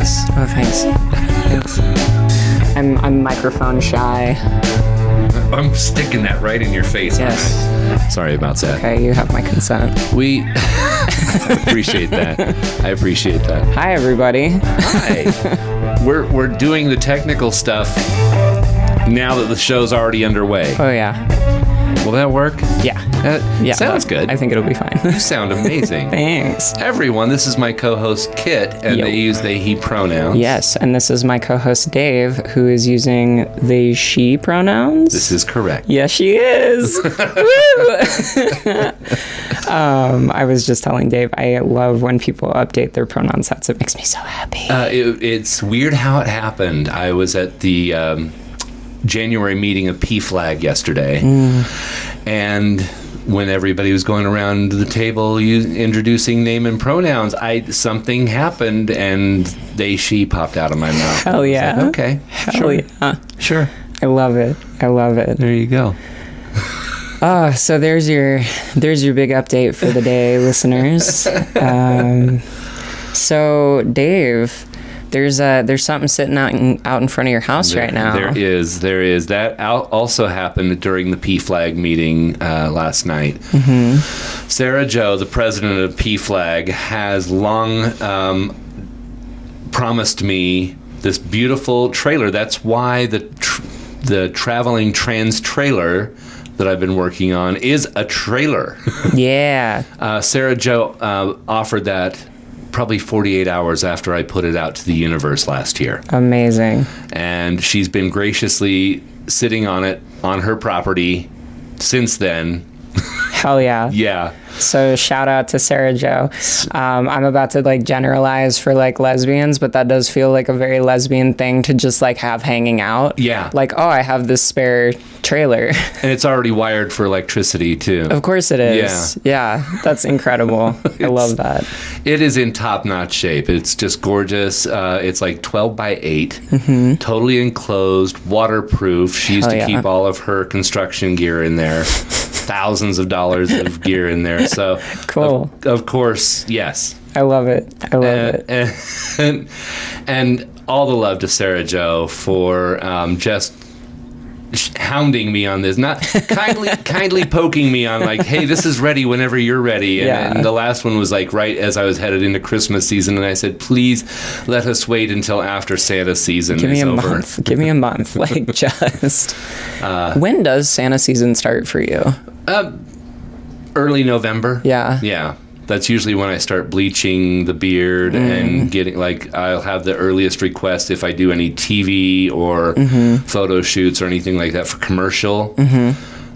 Yes. Oh, thanks. I'm microphone shy. I'm sticking that right in your face. Yes. Sorry about that. Okay, you have my consent. We appreciate that. I appreciate that. Hi, everybody. Hi. We're doing the technical stuff now that the show's already underway. Oh, yeah. Will that work? Yeah. Yeah. Sounds good. I think it'll be fine. You sound amazing. Thanks. Everyone, this is my co-host Kit, and they use they, he pronouns. Yes, and this is my co-host Dave, who is using they, she pronouns. This is correct. Yes, she is. Woo! I was just telling Dave, I love when people update their pronoun sets. It makes me so happy. It's weird how it happened. I was at the January meeting of PFLAG yesterday, and when everybody was going around the table introducing name and pronouns, something happened, and they, she popped out of my mouth. Hell yeah. Like, okay. Hell Sure. yeah. Sure. I love it. I love it. There you go. So there's your big update for the day, listeners. So Dave, there's something sitting out in front of your house right now. There is. That also happened during the PFLAG meeting last night. Mm-hmm. Sarah Jo, the president of PFLAG, has long promised me this beautiful trailer. That's why the traveling trans trailer that I've been working on is a trailer. Yeah. Sarah Jo offered that probably 48 hours after I put it out to the universe last year. Amazing. And she's been graciously sitting on it on her property since then. Hell yeah. Yeah. So shout out to Sarah Jo. I'm about to generalize for lesbians, but that does feel like a very lesbian thing to just have hanging out. Yeah. I have this spare trailer. And it's already wired for electricity too. Of course it is. Yeah. That's incredible. I love that. It is in top-notch shape. It's just gorgeous. It's 12 by 8, totally enclosed, waterproof. She used to keep all of her construction gear in there. Thousands of dollars of gear in there. So cool. Of course, yes. I love it. I love it. And all the love to Sarah Jo for just hounding me on this, not kindly poking me on hey, this is ready whenever you're ready. And the last one was right as I was headed into Christmas season, and I said, please let us wait until after Santa season is over. Month. Give me a month. Just when does Santa season start for you? Early November. Yeah. That's usually when I start bleaching the beard and getting I'll have the earliest request if I do any TV or photo shoots or anything like that for commercial.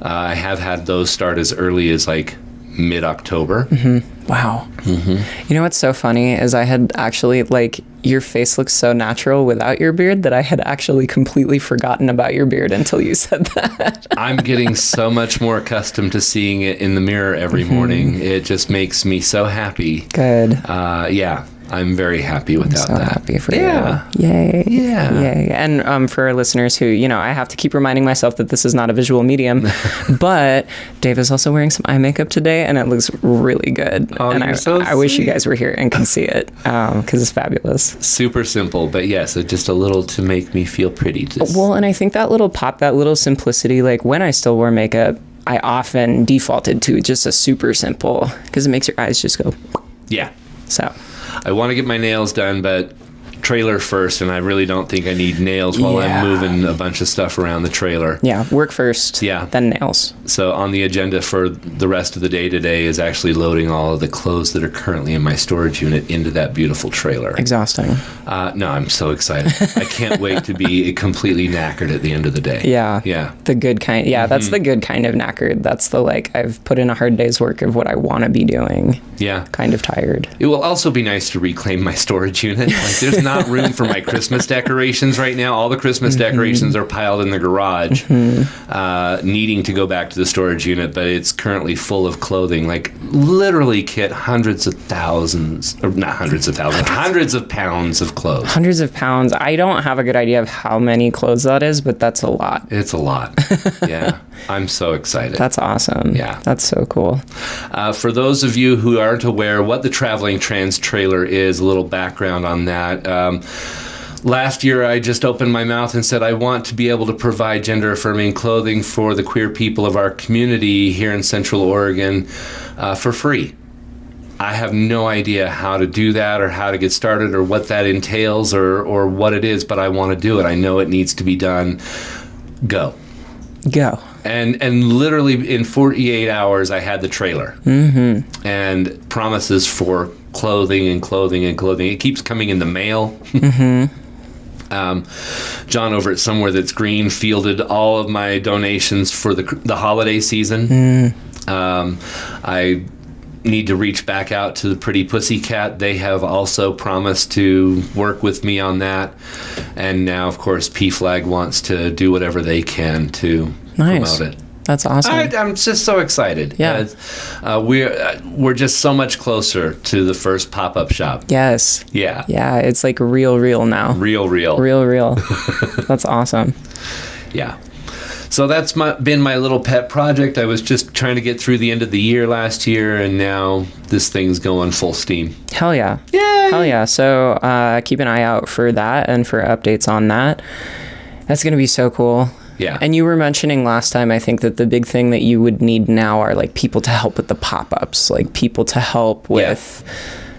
I have had those start as early as mid-October. Wow. You know what's so funny is I had actually your face looks so natural without your beard that I had actually completely forgotten about your beard until you said that. I'm getting so much more accustomed to seeing it in the mirror every morning. It just makes me so happy. Good. Yeah. I'm very happy without that. Happy for you. Yay. Yeah. Yay. And for our listeners who, I have to keep reminding myself that this is not a visual medium, but Dave is also wearing some eye makeup today, and it looks really good. Oh, and I wish you guys were here and can see it, because it's fabulous. Super simple, but yes, just a little to make me feel pretty. Well, and I think that little pop, that little simplicity, when I still wore makeup, I often defaulted to just a super simple, because it makes your eyes just go. Yeah. So I want to get my nails done, but trailer first, and I really don't think I need nails while I'm moving a bunch of stuff around the trailer. Yeah, work first, then nails. So on the agenda for the rest of the day today is actually loading all of the clothes that are currently in my storage unit into that beautiful trailer. Exhausting. No, I'm so excited. I can't wait to be completely knackered at the end of the day. Yeah. The good kind. Yeah, that's the good kind of knackered. That's the I've put in a hard day's work of what I want to be doing. Yeah. Kind of tired. It will also be nice to reclaim my storage unit. There's not room for my Christmas decorations right now. All the Christmas decorations are piled in the garage, needing to go back to the storage unit, but it's currently full of clothing. Literally, Kit, hundreds of pounds of clothes. Hundreds of pounds. I don't have a good idea of how many clothes that is, but that's a lot. It's a lot. Yeah. I'm so excited. That's awesome. Yeah. That's so cool. For those of you who aren't aware what the Traveling Trans trailer is, a little background on that. Last year, I just opened my mouth and said, I want to be able to provide gender-affirming clothing for the queer people of our community here in Central Oregon for free. I have no idea how to do that or how to get started or what that entails or what it is, but I want to do it. I know it needs to be done. Go. And literally in 48 hours, I had the trailer. Mm-hmm. And promises for clothing and clothing and clothing. It keeps coming in the mail. Mm-hmm. John over at Somewhere That's Green fielded all of my donations for the holiday season. I need to reach back out to the Pretty Pussycat. They have also promised to work with me on that. And now, of course, PFLAG wants to do whatever they can to promote it. That's awesome. I'm just so excited. Yeah. We're just so much closer to the first pop-up shop. Yes. Yeah. Yeah, it's like real now. Real. Real. That's awesome. Yeah. So that's been my little pet project. I was just trying to get through the end of the year last year, and now this thing's going full steam. Hell yeah. Yay! Hell yeah. So keep an eye out for that and for updates on that. That's going to be so cool. Yeah. And you were mentioning last time, I think that the big thing that you would need now are like people to help with the pop-ups, like people to help with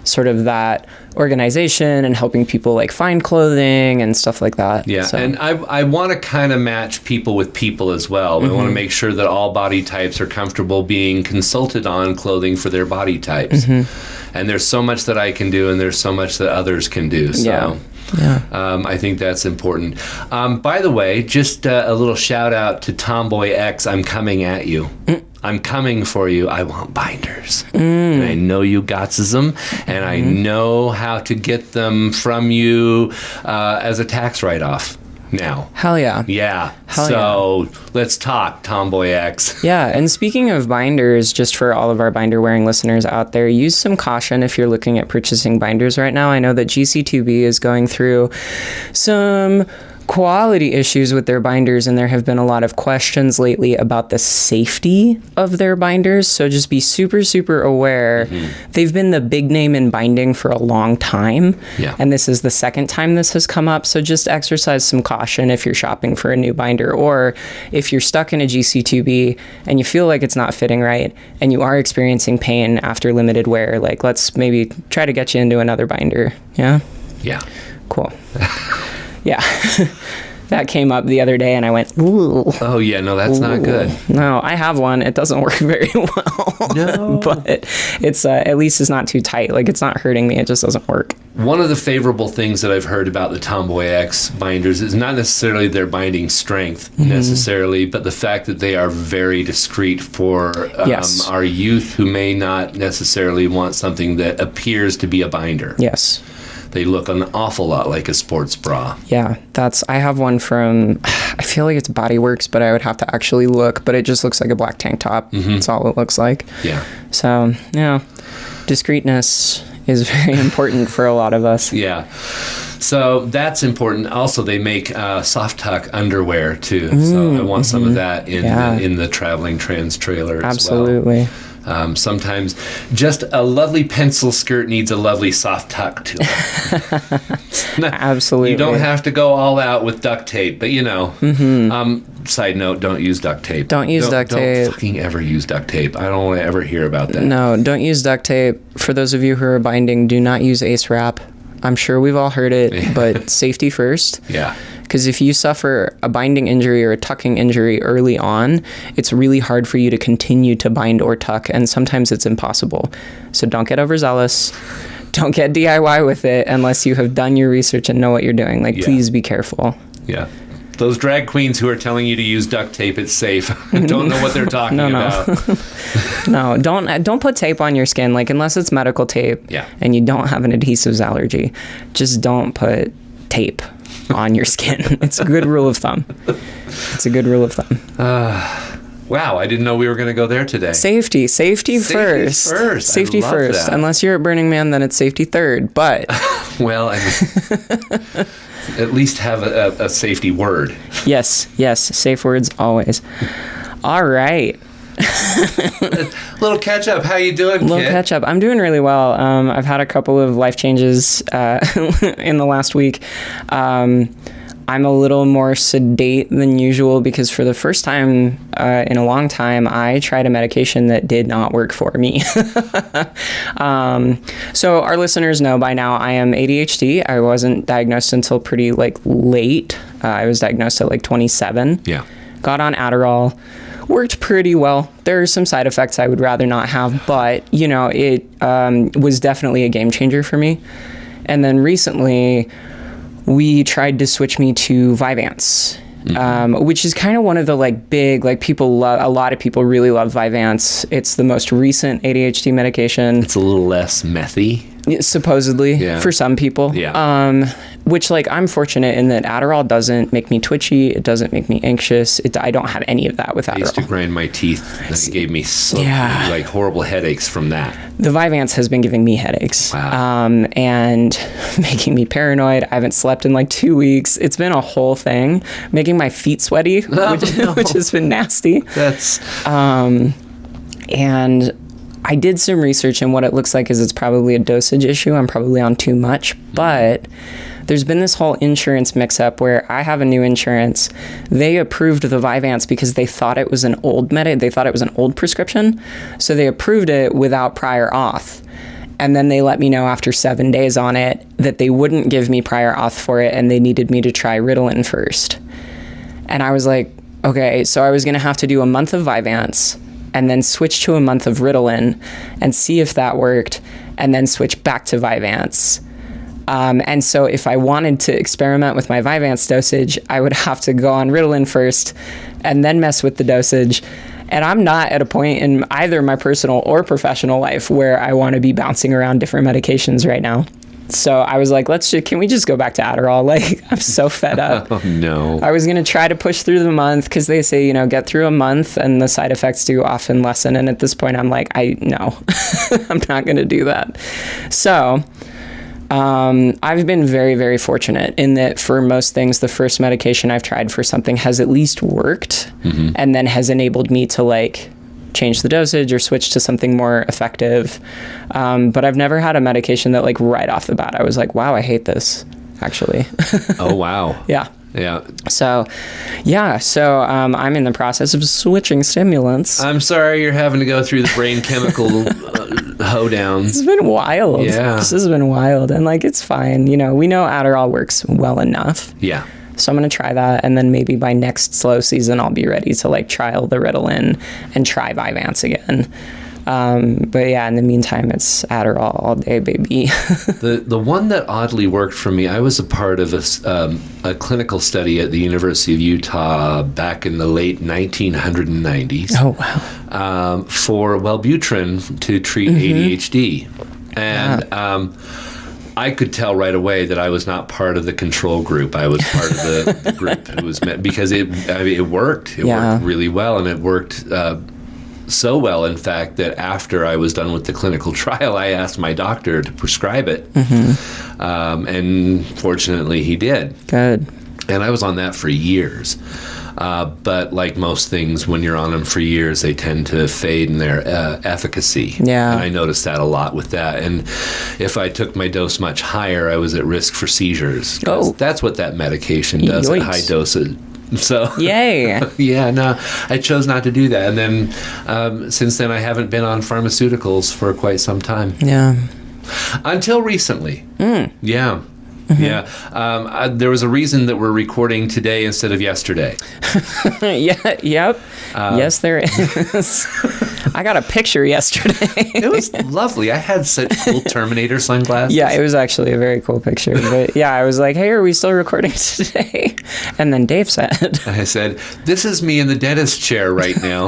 sort of that organization and helping people like find clothing and stuff like that. Yeah, so. And I want to kind of match people with people as well. We want to make sure that all body types are comfortable being consulted on clothing for their body types. And there's so much that I can do, and there's so much that others can do. So I think that's important. By the way, just a little shout out to Tomboy X. I'm coming at you. I'm coming for you. I want binders. And I know you got them, and I know how to get them from you as a tax write-off now. Hell yeah. Yeah. So let's talk, Tomboy X. Yeah, and speaking of binders, just for all of our binder-wearing listeners out there, use some caution if you're looking at purchasing binders right now. I know that GC2B is going through some quality issues with their binders, and there have been a lot of questions lately about the safety of their binders, so just be super aware. They've been the big name in binding for a long time, and this is the second time this has come up, so just exercise some caution if you're shopping for a new binder, or if you're stuck in a GC2B and you feel like it's not fitting right and you are experiencing pain after limited wear, like let's maybe try to get you into another binder. Yeah Cool. Yeah, that came up the other day and I went, ooh. Oh, yeah, no, that's not good. No, I have one. It doesn't work very well. No. But it's at least it's not too tight. Like, it's not hurting me. It just doesn't work. One of the favorable things that I've heard about the Tomboy X binders is not necessarily their binding strength necessarily, but the fact that they are very discreet for our youth who may not necessarily want something that appears to be a binder. Yes. They look an awful lot like a sports bra. Yeah, I have one from, I feel like it's Body Works, but I would have to actually look, but it just looks like a black tank top. That's all it looks like. Yeah. So, discreetness is very important for a lot of us. Yeah. So that's important. Also, they make soft tuck underwear too. So I want some of that in the traveling trans trailer as well. Absolutely. Sometimes just a lovely pencil skirt needs a lovely soft tuck to it. Absolutely. You don't have to go all out with duct tape, but side note, don't use duct tape. Don't use duct tape. Don't fucking ever use duct tape. I don't want to ever hear about that. No, don't use duct tape. For those of you who are binding, do not use Ace Wrap. I'm sure we've all heard it, but safety first. Yeah. Because if you suffer a binding injury or a tucking injury early on, it's really hard for you to continue to bind or tuck, and sometimes it's impossible. So don't get overzealous. Don't get DIY with it unless you have done your research and know what you're doing. Please be careful. Yeah. Those drag queens who are telling you to use duct tape, it's safe. Don't know what they're talking about. No, don't put tape on your skin, unless it's medical tape and you don't have an adhesives allergy. Just don't put tape on your skin. It's a good rule of thumb. Wow, I didn't know we were going to go there today. Safety first. Safety first. That. Unless you're at Burning Man, then it's safety third. But well, at least have a safety word. Yes. Safe words always. All right. Little catch up. How you doing, Little kid? catch up. I'm doing really well. I've had a couple of life changes in the last week. I'm a little more sedate than usual because for the first time in a long time, I tried a medication that did not work for me. So our listeners know by now I am ADHD. I wasn't diagnosed until pretty late. I was diagnosed at 27. Yeah. Got on Adderall. Worked pretty well. There are some side effects I would rather not have, but it was definitely a game changer for me. And then recently, we tried to switch me to Vyvanse, which is kind of one of the big, people love, a lot of people really love Vyvanse. It's the most recent ADHD medication. It's a little less methy. Supposedly, for some people. Yeah. Which, I'm fortunate in that Adderall doesn't make me twitchy. It doesn't make me anxious. I don't have any of that with Adderall. I used to grind my teeth, and it gave me horrible headaches from that. The Vyvanse has been giving me headaches. Wow. And making me paranoid. I haven't slept in 2 weeks. It's been a whole thing. Making my feet sweaty, which has been nasty. That's... And I did some research, and what it looks like is it's probably a dosage issue. I'm probably on too much, but there's been this whole insurance mix-up where I have a new insurance. They approved the Vyvanse because they thought it was an old they thought it was an old prescription, so they approved it without prior auth. And then they let me know after 7 days on it that they wouldn't give me prior auth for it, and they needed me to try Ritalin first. And I was like, okay, so I was going to have to do a month of Vyvanse and then switch to a month of Ritalin and see if that worked, and then switch back to Vyvanse. And so if I wanted to experiment with my Vyvanse dosage, I would have to go on Ritalin first and then mess with the dosage. And I'm not at a point in either my personal or professional life where I want to be bouncing around different medications right now. So I was like, can we just go back to Adderall? I'm so fed up. Oh, no. I was going to try to push through the month because they say, get through a month and the side effects do often lessen. And at this point, I'm like, no, I'm not going to do that. So I've been very, very fortunate in that for most things, the first medication I've tried for something has at least worked, and then has enabled me to change the dosage or switch to something more effective. But I've never had a medication that right off the bat, I was like, wow, I hate this, actually. Oh, wow. Yeah. Yeah. So I'm in the process of switching stimulants. I'm sorry you're having to go through the brain chemical hoedown. It's been wild. Yeah. This has been wild. And it's fine. We know Adderall works well enough. Yeah. So I'm going to try that. And then maybe by next slow season, I'll be ready to trial the Ritalin and try Vyvanse again. But yeah, in the meantime, it's Adderall all day, baby. The one that oddly worked for me, I was a part of a clinical study at the University of Utah back in the late 1990s. Oh, wow. For Wellbutrin to treat ADHD. And I could tell right away that I was not part of the control group. I was part of the group who was met, because it worked. It worked really well, and it worked so well, in fact, that after I was done with the clinical trial, I asked my doctor to prescribe it. And fortunately, he did. Good. And I was on that for years. But like most things, when you're on them for years, they tend to fade in their efficacy. Yeah. And I noticed that a lot with that. And if I took my dose much higher, I was at risk for seizures. That's what that medication does at high doses. So yay. Yeah, no, I chose not to do that. And then since then, I haven't been on pharmaceuticals for quite some time. Yeah. Until recently. Yeah. Yeah. There was a reason that we're recording today instead of yesterday. Yeah. Yep. Yes, there is. I got a picture yesterday. It was lovely. I had such cool Terminator sunglasses. Yeah, it was actually a very cool picture. But yeah, I was like, hey, are we still recording today? And then Dave said. I said, this is me in the dentist chair right now.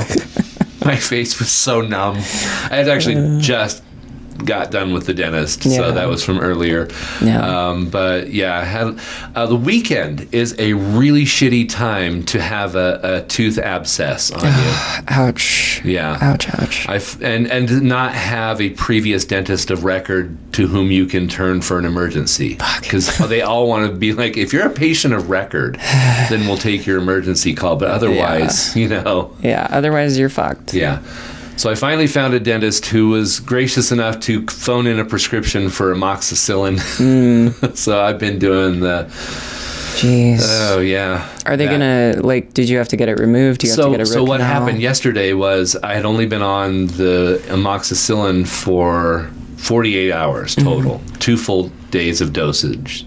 My face was so numb. I had actually just got done with the dentist, so that was from earlier. But yeah, I had the weekend is a really shitty time to have a tooth abscess on you. Ouch. Yeah. Ouch. And not have a previous dentist of record to whom you can turn for an emergency, because they all want to be like, if you're a patient of record, then we'll take your emergency call, but otherwise, otherwise you're fucked. Yeah. So I finally found a dentist who was gracious enough to phone in a prescription for amoxicillin. So I've been doing the... Jeez. Oh, yeah. Are they going to, like, did you have to get it removed? Do you have to get a root So what canal? happened yesterday was I had only been on the amoxicillin for 48 hours total, 2 full days of dosage.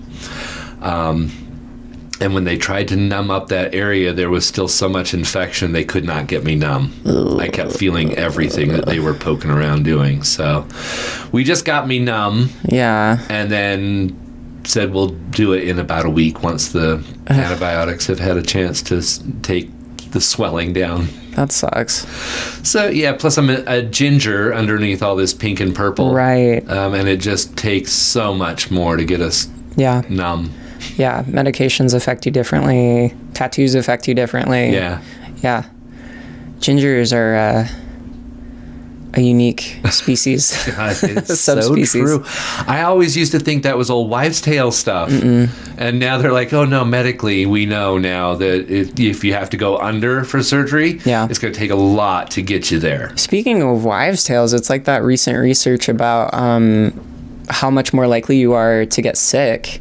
And when they tried to numb up that area, there was still so much infection, they could not get me numb. I kept feeling everything that they were poking around doing. So we just got me numb. Yeah. And then said we'll do it in about a week once the antibiotics have had a chance to take the swelling down. That sucks. So, yeah, plus I'm a ginger underneath all this pink and purple. Right. And it just takes so much more to get us numb. Yeah, medications affect you differently. Tattoos affect you differently. Yeah. Yeah. Gingers are a unique species. God, it's Subspecies. so true. I always used to think that was old wives' tale stuff. And now they're like, oh, no, medically, we know now that if you have to go under for surgery, it's going to take a lot to get you there. Speaking of wives' tales, it's like that recent research about how much more likely you are to get sick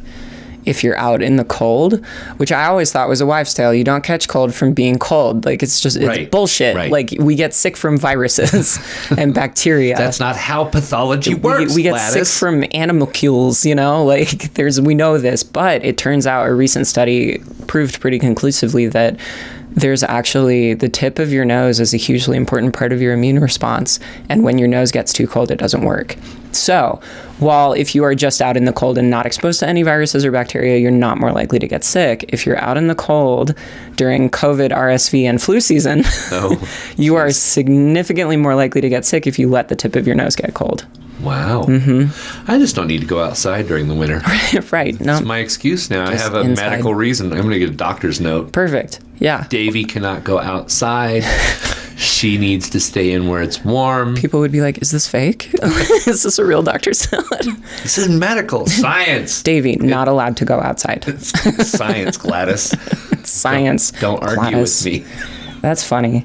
if you're out in the cold, which I always thought was a wives' tale. You don't catch cold from being cold. Like, it's bullshit. Right. Like, we get sick from viruses and bacteria. That's not how pathology works, We get Gladys. sick from animalcules, like we know this, but it turns out a recent study proved pretty conclusively that there's actually the tip of your nose is a hugely important part of your immune response. And when your nose gets too cold, it doesn't work. So while if you are just out in the cold and not exposed to any viruses or bacteria, you're not more likely to get sick. If you're out in the cold during COVID, RSV, and flu season, you are significantly more likely to get sick if you let the tip of your nose get cold. Wow. I just don't need to go outside during the winter. Right. No. That's my excuse now. Just I have a inside. medical reason. I'm going to get a doctor's note. Perfect. Yeah. Davy cannot go outside. She needs to stay in where it's warm. People would be like, is this fake? Is this a real doctor's note? This is medical science. Davy, not allowed to go outside. Science, Gladys. Science. Don't argue Gladys. with me. That's funny.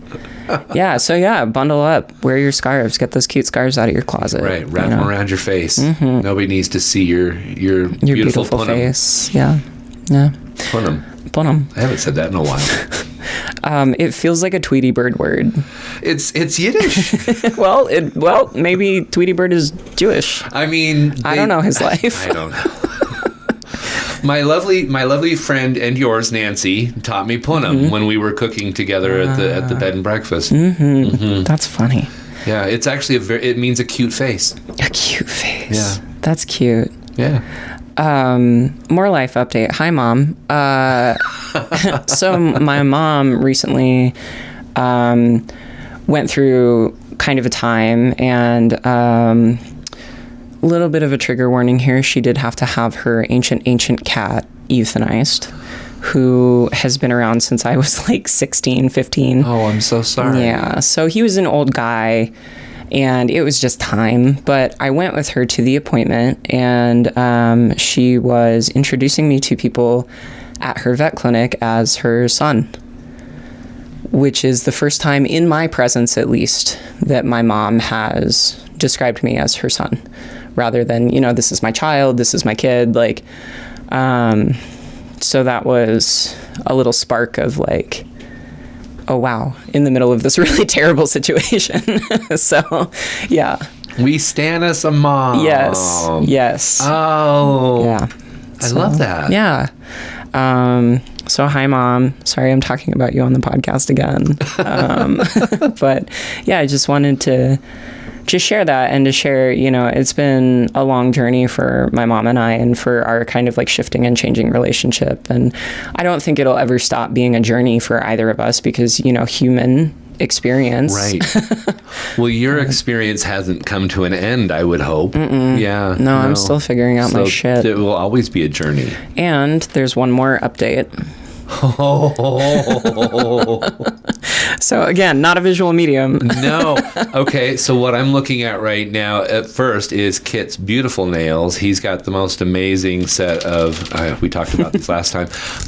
Yeah, so bundle up. Wear your scarves. Get those cute scarves out of your closet. Right, wrap them around your face. Nobody needs to see your beautiful punum. face. Yeah. Punum. I haven't said that in a while. It feels like a Tweety Bird word. It's Yiddish. well, maybe Tweety Bird is Jewish. I mean, I don't know his life. I don't know. My lovely friend and yours, Nancy, taught me punum when we were cooking together at the bed and breakfast. That's funny. Yeah, it's actually it means a cute face. A cute face. Yeah. That's cute. Yeah. More life update. Hi, Mom. So my mom recently went through kind of a time, and a little bit of a trigger warning here. She did have to have her ancient cat euthanized, who has been around since I was like 16, 15. Oh, I'm so sorry. Yeah. So he was an old guy, and it was just time. But I went with her to the appointment, and she was introducing me to people at her vet clinic as her son, which is the first time in my presence, at least, that my mom has described me as her son, rather than, this is my child, this is my kid. Like, so that was a little spark of like, oh, wow, in the middle of this really terrible situation. So, yeah. We stand as a mom. Yes. Oh. Yeah. I love that. Yeah. So hi, Mom. Sorry, I'm talking about you on the podcast again. But yeah, I just wanted to just share that, and to share, it's been a long journey for my mom and I, and for our kind of like shifting and changing relationship. And I don't think it'll ever stop being a journey for either of us, because, human experience. Right. Well, your experience hasn't come to an end, I would hope. Yeah. No, I'm still figuring out my shit. It will always be a journey. And there's one more update. So again, not a visual medium. No. Okay, so what I'm looking at right now at first is Kit's beautiful nails. He's got the most amazing set of, we talked about this last time,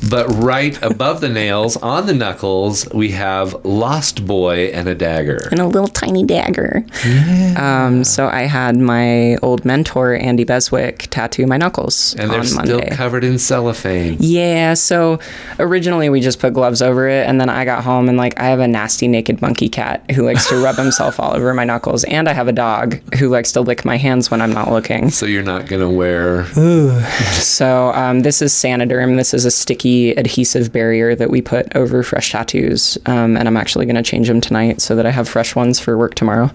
but right above the nails, on the knuckles, we have Lost Boy and a dagger. And a little tiny dagger. Yeah. So I had my old mentor, Andy Beswick, tattoo my knuckles and they're on still Monday. covered in cellophane. Yeah, so originally we just put gloves over it, and then I got home and like I have a nasty naked monkey cat who likes to rub himself all over my knuckles, and I have a dog who likes to lick my hands when I'm not looking. So you're not gonna wear... So this is Saniderm. This is a sticky adhesive barrier that we put over fresh tattoos, and I'm actually gonna change them tonight so that I have fresh ones for work tomorrow.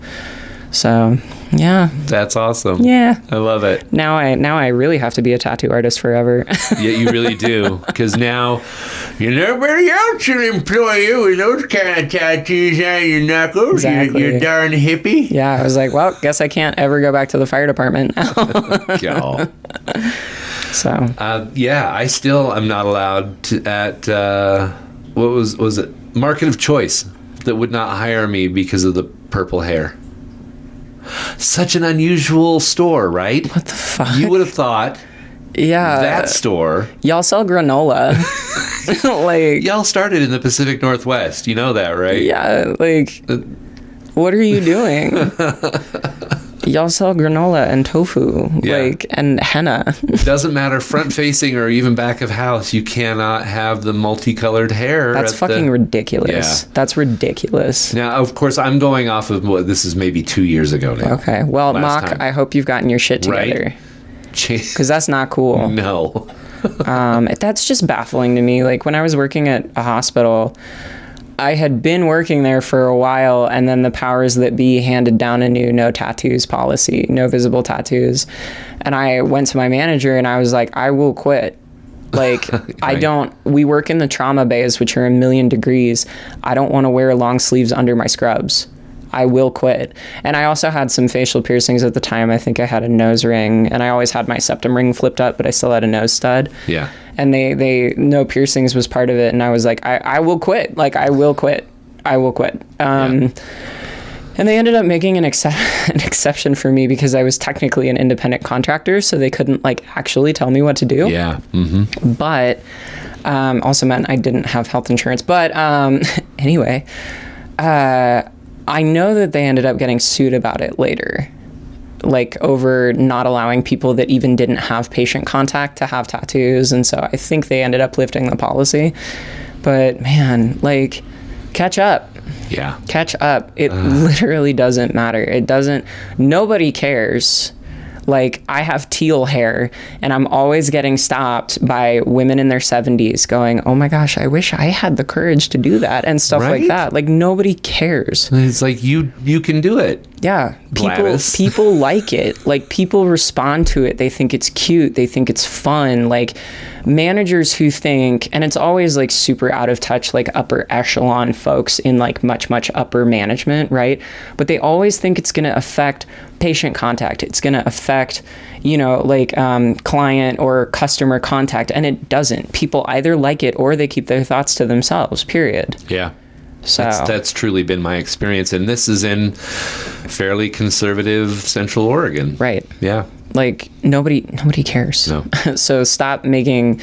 So, yeah. That's awesome. Yeah. I love it. Now I really have to be a tattoo artist forever. Yeah, you really do. Because now, nobody else should employ you with those kind of tattoos on your knuckles. Exactly. You darn hippie. Yeah, I was like, well, guess I can't ever go back to the fire department now. Y'all. So. Yeah, I still am not allowed to at, what was it? Market of Choice that would not hire me because of the purple hair. Such an unusual store, right? What the fuck? You would have thought that store. Y'all sell granola. Like, y'all started in the Pacific Northwest. You know that, right? Yeah, like, what are you doing? Y'all sell granola and tofu, like, and henna. Doesn't matter front facing or even back of house. You cannot have the multicolored hair. That's fucking ridiculous. Yeah. That's ridiculous. Now, of course, I'm going off of what this is maybe 2 years ago now. Okay. Well, Mock, I hope you've gotten your shit together. Because that's not cool. No. That's just baffling to me. Like, when I was working at a hospital, I had been working there for a while, and then the powers that be handed down a new no tattoos policy, no visible tattoos. And I went to my manager and I was like, I will quit. Like, right. We work in the trauma bays, which are 1,000,000 degrees. I don't want to wear long sleeves under my scrubs. I will quit. And I also had some facial piercings at the time. I think I had a nose ring, and I always had my septum ring flipped up, but I still had a nose stud. Yeah. And they no piercings was part of it. And I was like, I will quit. Like, I will quit. I will quit. And they ended up making an exception for me because I was technically an independent contractor. So they couldn't like actually tell me what to do. Yeah. Mm-hmm. But also meant I didn't have health insurance. But anyway, I know that they ended up getting sued about it later, like over not allowing people that even didn't have patient contact to have tattoos. And so I think they ended up lifting the policy. But man, like, catch up. Yeah. Catch up. It literally doesn't matter. Nobody cares. Like, I have teal hair, and I'm always getting stopped by women in their 70s going, oh my gosh, I wish I had the courage to do that, and stuff like that. Like, nobody cares. It's like, you can do it. Yeah. People like it. Like, people respond to it. They think it's cute. They think it's fun. Like, managers who think, and it's always like super out of touch, like upper echelon folks in like much upper management, right? But they always think it's going to affect patient contact. It's going to affect, like client or customer contact. And it doesn't. People either like it or they keep their thoughts to themselves, period. Yeah. So that's truly been my experience. And this is in fairly conservative Central Oregon. Right. Yeah. Like, nobody cares. No. So stop making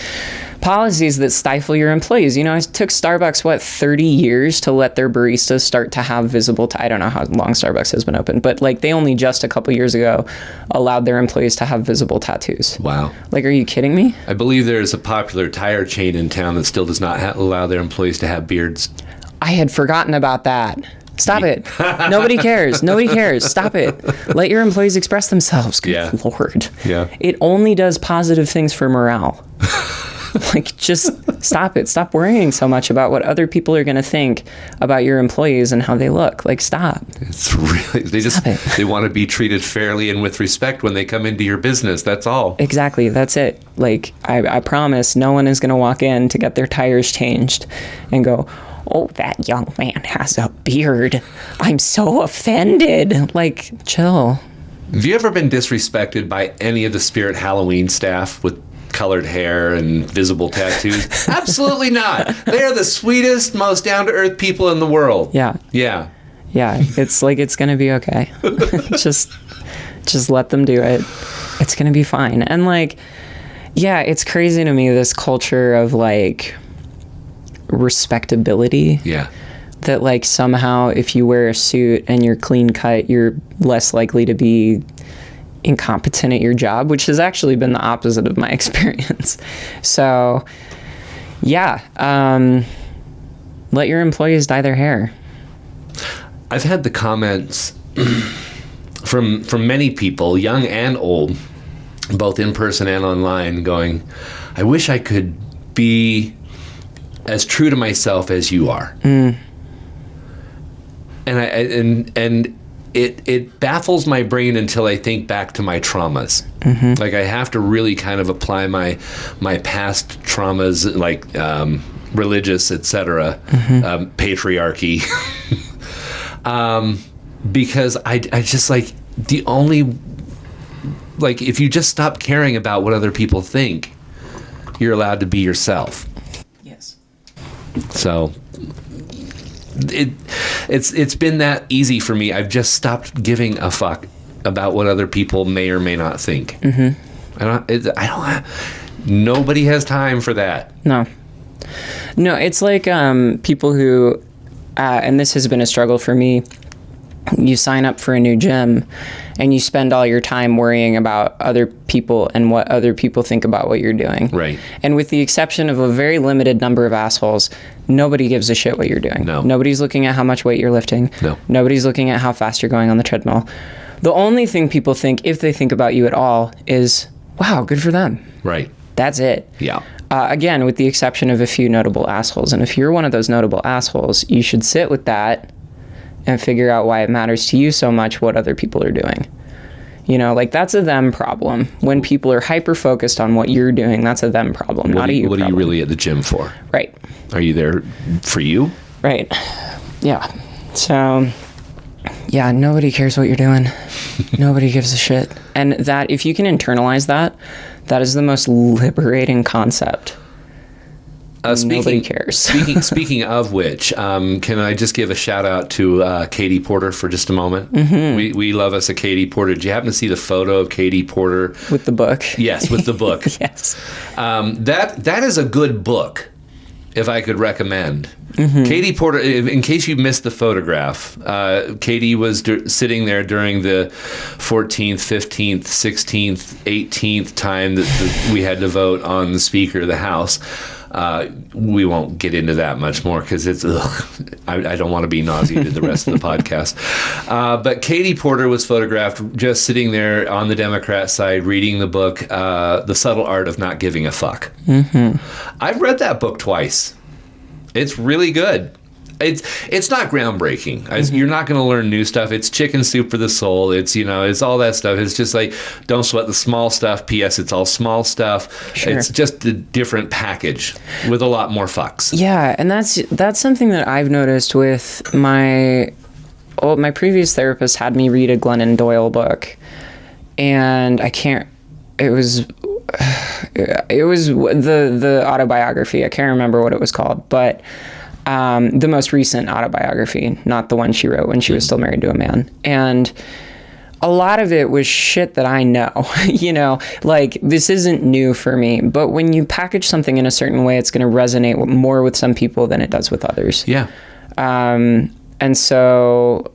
policies that stifle your employees. It took Starbucks, 30 years to let their baristas start to have visible... I don't know how long Starbucks has been open, but, like, they only just a couple years ago allowed their employees to have visible tattoos. Wow. Like, are you kidding me? I believe there's a popular tire chain in town that still does not allow their employees to have beards. I had forgotten about that. Stop it. Nobody cares. Nobody cares. Stop it. Let your employees express themselves. Good Lord. Yeah. It only does positive things for morale. Like, just stop it. Stop worrying so much about what other people are going to think about your employees and how they look. Like, stop. It's really, they want to be treated fairly and with respect when they come into your business. That's all. Exactly. That's it. Like, I promise no one is going to walk in to get their tires changed and go, oh, that young man has a beard. I'm so offended. Like, chill. Have you ever been disrespected by any of the Spirit Halloween staff with colored hair and visible tattoos? Absolutely not. They are the sweetest, most down-to-earth people in the world. Yeah. Yeah. Yeah. It's like, it's going to be okay. Just let them do it. It's going to be fine. And like, yeah, it's crazy to me, this culture of like respectability. Yeah. That like somehow if you wear a suit and you're clean cut, you're less likely to be incompetent at your job, which has actually been the opposite of my experience. So yeah, let your employees dye their hair. I've had the comments from many people, young and old, both in person and online, going, I wish I could be as true to myself as you are. And it baffles my brain until I think back to my traumas. Like I have to really kind of apply my past traumas, like religious, etc., patriarchy, because I just like the only, like if you just stop caring about what other people think, you're allowed to be yourself. Yes. So it's been that easy for me. I've just stopped giving a fuck about what other people may or may not think. Nobody has time for that. No, it's like people who, and this has been a struggle for me. You sign up for a new gym and you spend all your time worrying about other people and what other people think about what you're doing. Right. And with the exception of a very limited number of assholes, nobody gives a shit what you're doing. No. Nobody's looking at how much weight you're lifting. No. Nobody's looking at how fast you're going on the treadmill. The only thing people think, if they think about you at all, is, wow, good for them. Right. That's it. Yeah. Again, with the exception of a few notable assholes. And if you're one of those notable assholes, you should sit with that and figure out why it matters to you so much what other people are doing. You know, like that's a them problem. When people are hyper-focused on what you're doing, that's a them problem, not a you problem. What are you really at the gym for? Right. Are you there for you? Right. Yeah. So, yeah, nobody cares what you're doing. Nobody gives a shit. And that, if you can internalize that, that is the most liberating concept. Nobody cares. Speaking of which, can I just give a shout out to Katie Porter for just a moment? We love us a Katie Porter. Did you happen to see the photo of Katie Porter with the book? Yes, with the book. Yes. That is a good book, if I could recommend. Katie Porter, in case you missed the photograph, Katie was sitting there during the 14th, 15th, 16th, 18th time that we had to vote on the Speaker of the House. We won't get into that much more because it's, I don't want to be nauseated the rest of the podcast. But Katie Porter was photographed just sitting there on the Democrat side reading the book, The Subtle Art of Not Giving a Fuck. I've read that book twice. It's really good. It's not groundbreaking. You're not going to learn new stuff. It's chicken soup for the soul. It's all that stuff. It's just like, don't sweat the small stuff. P.S. It's all small stuff. Sure. It's just a different package with a lot more fucks. Yeah, and that's something that I've noticed with my previous therapist had me read a Glennon Doyle book, and it was the autobiography. I can't remember what it was called, but the most recent autobiography, not the one she wrote when she was still married to a man. And a lot of it was shit that I know, like this isn't new for me, but when you package something in a certain way, it's going to resonate more with some people than it does with others. Yeah. And so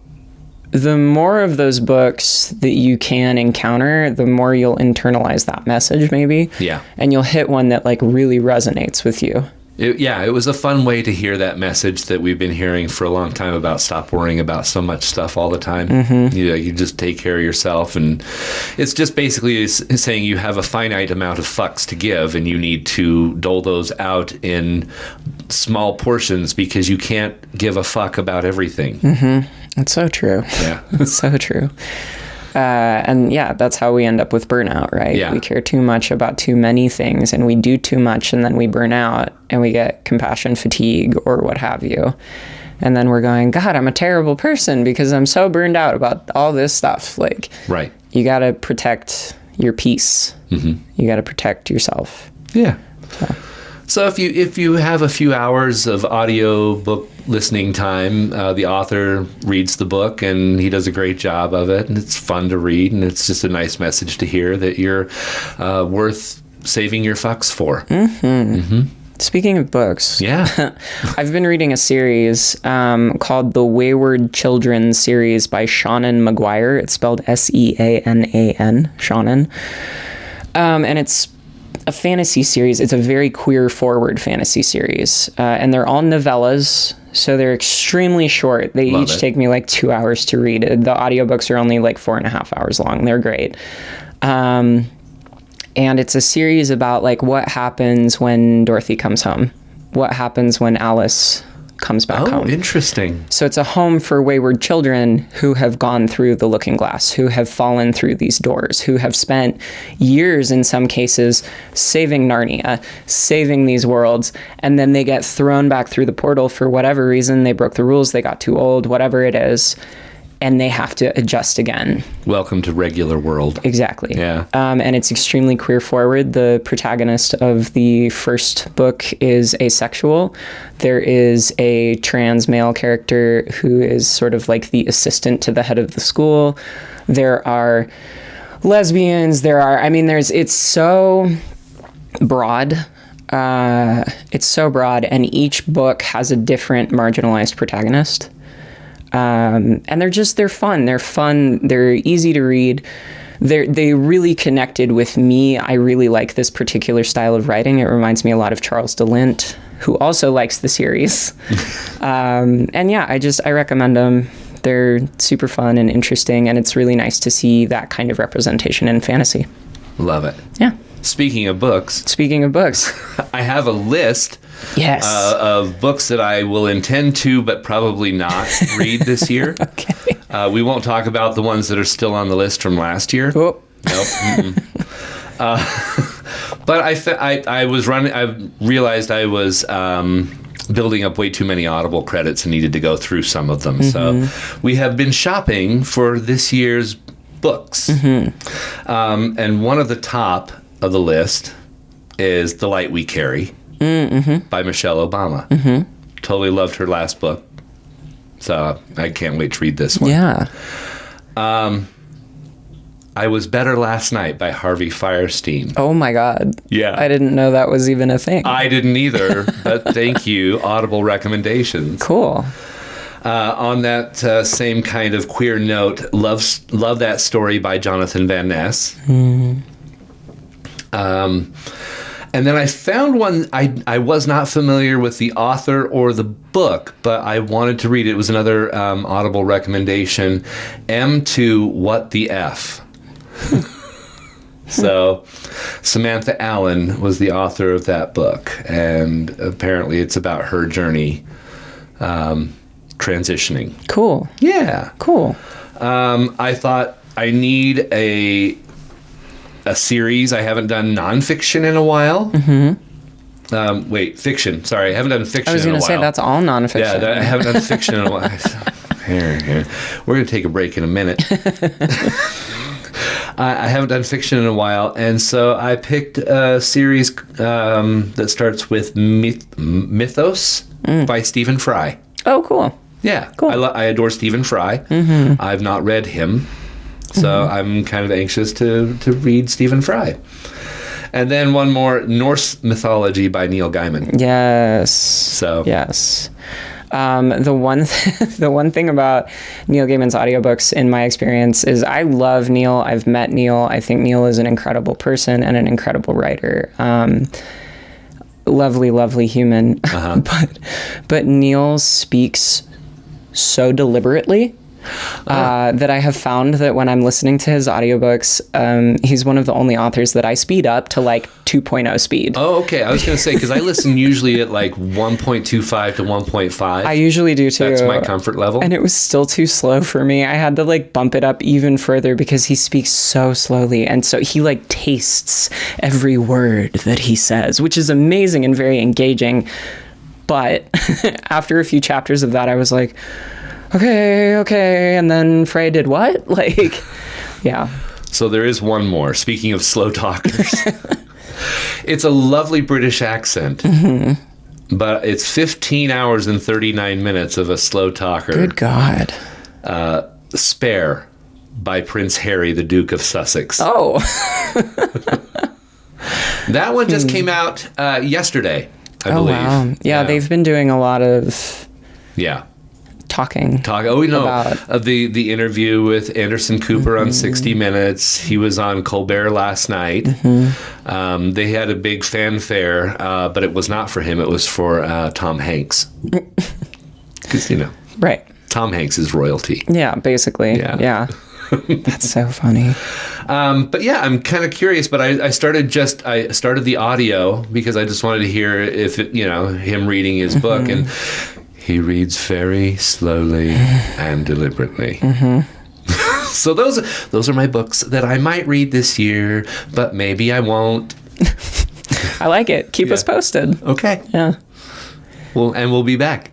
the more of those books that you can encounter, the more you'll internalize that message maybe. Yeah. And you'll hit one that like really resonates with you. It was a fun way to hear that message that we've been hearing for a long time about stop worrying about so much stuff all the time. You just take care of yourself, and it's just basically saying you have a finite amount of fucks to give, and you need to dole those out in small portions because you can't give a fuck about everything. It's so true. Yeah. It's so true. And yeah, that's how we end up with burnout, right? Yeah. We care too much about too many things, and we do too much, and then we burn out, and we get compassion fatigue or what have you. And then we're going, God, I'm a terrible person because I'm so burned out about all this stuff. Like, Right. you got to protect your peace. You got to protect yourself. Yeah. So if you have a few hours of audio book listening time, the author reads the book and he does a great job of it, and it's fun to read, and it's just a nice message to hear that you're worth saving your fucks for. Speaking of books, Yeah. I've been reading a series called the Wayward Children series by Seanan McGuire. It's spelled Seanan, Seanan. And it's a fantasy series. It's a very queer-forward fantasy series. And they're all novellas, so they're extremely short. They Love each it. take me like 2 hours to read. The audiobooks are only like 4.5 hours long. They're great. And it's a series about like what happens when Dorothy comes home. What happens when Alice comes back Oh, home. interesting. So it's a home for wayward children who have gone through the looking glass, who have fallen through these doors, who have spent years in some cases saving Narnia, saving these worlds, and then they get thrown back through the portal for whatever reason. They broke the rules, they got too old, whatever it is, and they have to adjust again. Welcome to regular world. Exactly. Yeah. And it's extremely queer forward. The protagonist of the first book is asexual. There is a trans male character who is sort of like the assistant to the head of the school. There are lesbians. It's so broad. It's so broad, and each book has a different marginalized protagonist. And they're fun. They're easy to read. They really connected with me. I really like this particular style of writing. It reminds me a lot of Charles DeLint, who also likes the series. And yeah, I recommend them. They're super fun and interesting, and it's really nice to see that kind of representation in fantasy. Love it. Yeah. Speaking of books, I have a list Yes. of books that I will intend to, but probably not read this year. Okay. We won't talk about the ones that are still on the list from last year. Oh. Nope. But I was running. I realized I was building up way too many Audible credits and needed to go through some of them. So we have been shopping for this year's books, and one of the top of the list is "The Light We Carry" by Michelle Obama. Totally loved her last book, so I can't wait to read this one. Yeah. I Was Better Last Night by Harvey Fierstein. Oh my God. Yeah. I didn't know that was even a thing. I didn't either, but thank you, Audible recommendations. Cool. On that same kind of queer note, Love That Story by Jonathan Van Ness. And then I found one, I was not familiar with the author or the book, but I wanted to read it. It was another Audible recommendation, M2 What the F. So Samantha Allen was the author of that book, and apparently it's about her journey transitioning. Cool. Yeah. Cool. I thought I need a series. I haven't done nonfiction in a while. Wait, fiction. Sorry, I haven't done fiction I was in a going while. to say that's all nonfiction. Yeah, I haven't done fiction in a while. Here. We're going to take a break in a minute. I haven't done fiction in a while, and so I picked a series that starts with Mythos by Stephen Fry. Oh, cool. Yeah, Cool. I adore Stephen Fry. I've not read him, so I'm kind of anxious to read Stephen Fry. And then one more, Norse Mythology by Neil Gaiman. Yes. So Yes. The one thing about Neil Gaiman's audiobooks, in my experience, is I love Neil. I've met Neil. I think Neil is an incredible person and an incredible writer. Lovely human. But Neil speaks so deliberately that I have found that when I'm listening to his audiobooks, he's one of the only authors that I speed up to like 2.0 speed. Oh, okay. I was going to say, because I listen usually at like 1.25 to 1.5. I usually do too. That's my comfort level. And it was still too slow for me. I had to like bump it up even further because he speaks so slowly. And so he like tastes every word that he says, which is amazing and very engaging. But after a few chapters of that, I was like, okay. And then Frey did what? Like, yeah. So there is one more. Speaking of slow talkers. It's a lovely British accent. But it's 15 hours and 39 minutes of a slow talker. Good God. Spare by Prince Harry, the Duke of Sussex. Oh. That one just came out yesterday, I believe. Wow. Yeah, they've been doing a lot of talking. Oh, we know the interview with Anderson Cooper on 60 Minutes. He was on Colbert last night. They had a big fanfare, but it was not for him. It was for Tom Hanks. Because, right. Tom Hanks is royalty. Yeah, basically. Yeah. That's so funny. But yeah, I'm kind of curious, but I started the audio because I just wanted to hear if him reading his book, and he reads very slowly and deliberately. So those are my books that I might read this year, but maybe I won't. I like it. Keep us posted. Okay. Yeah. Well, and we'll be back.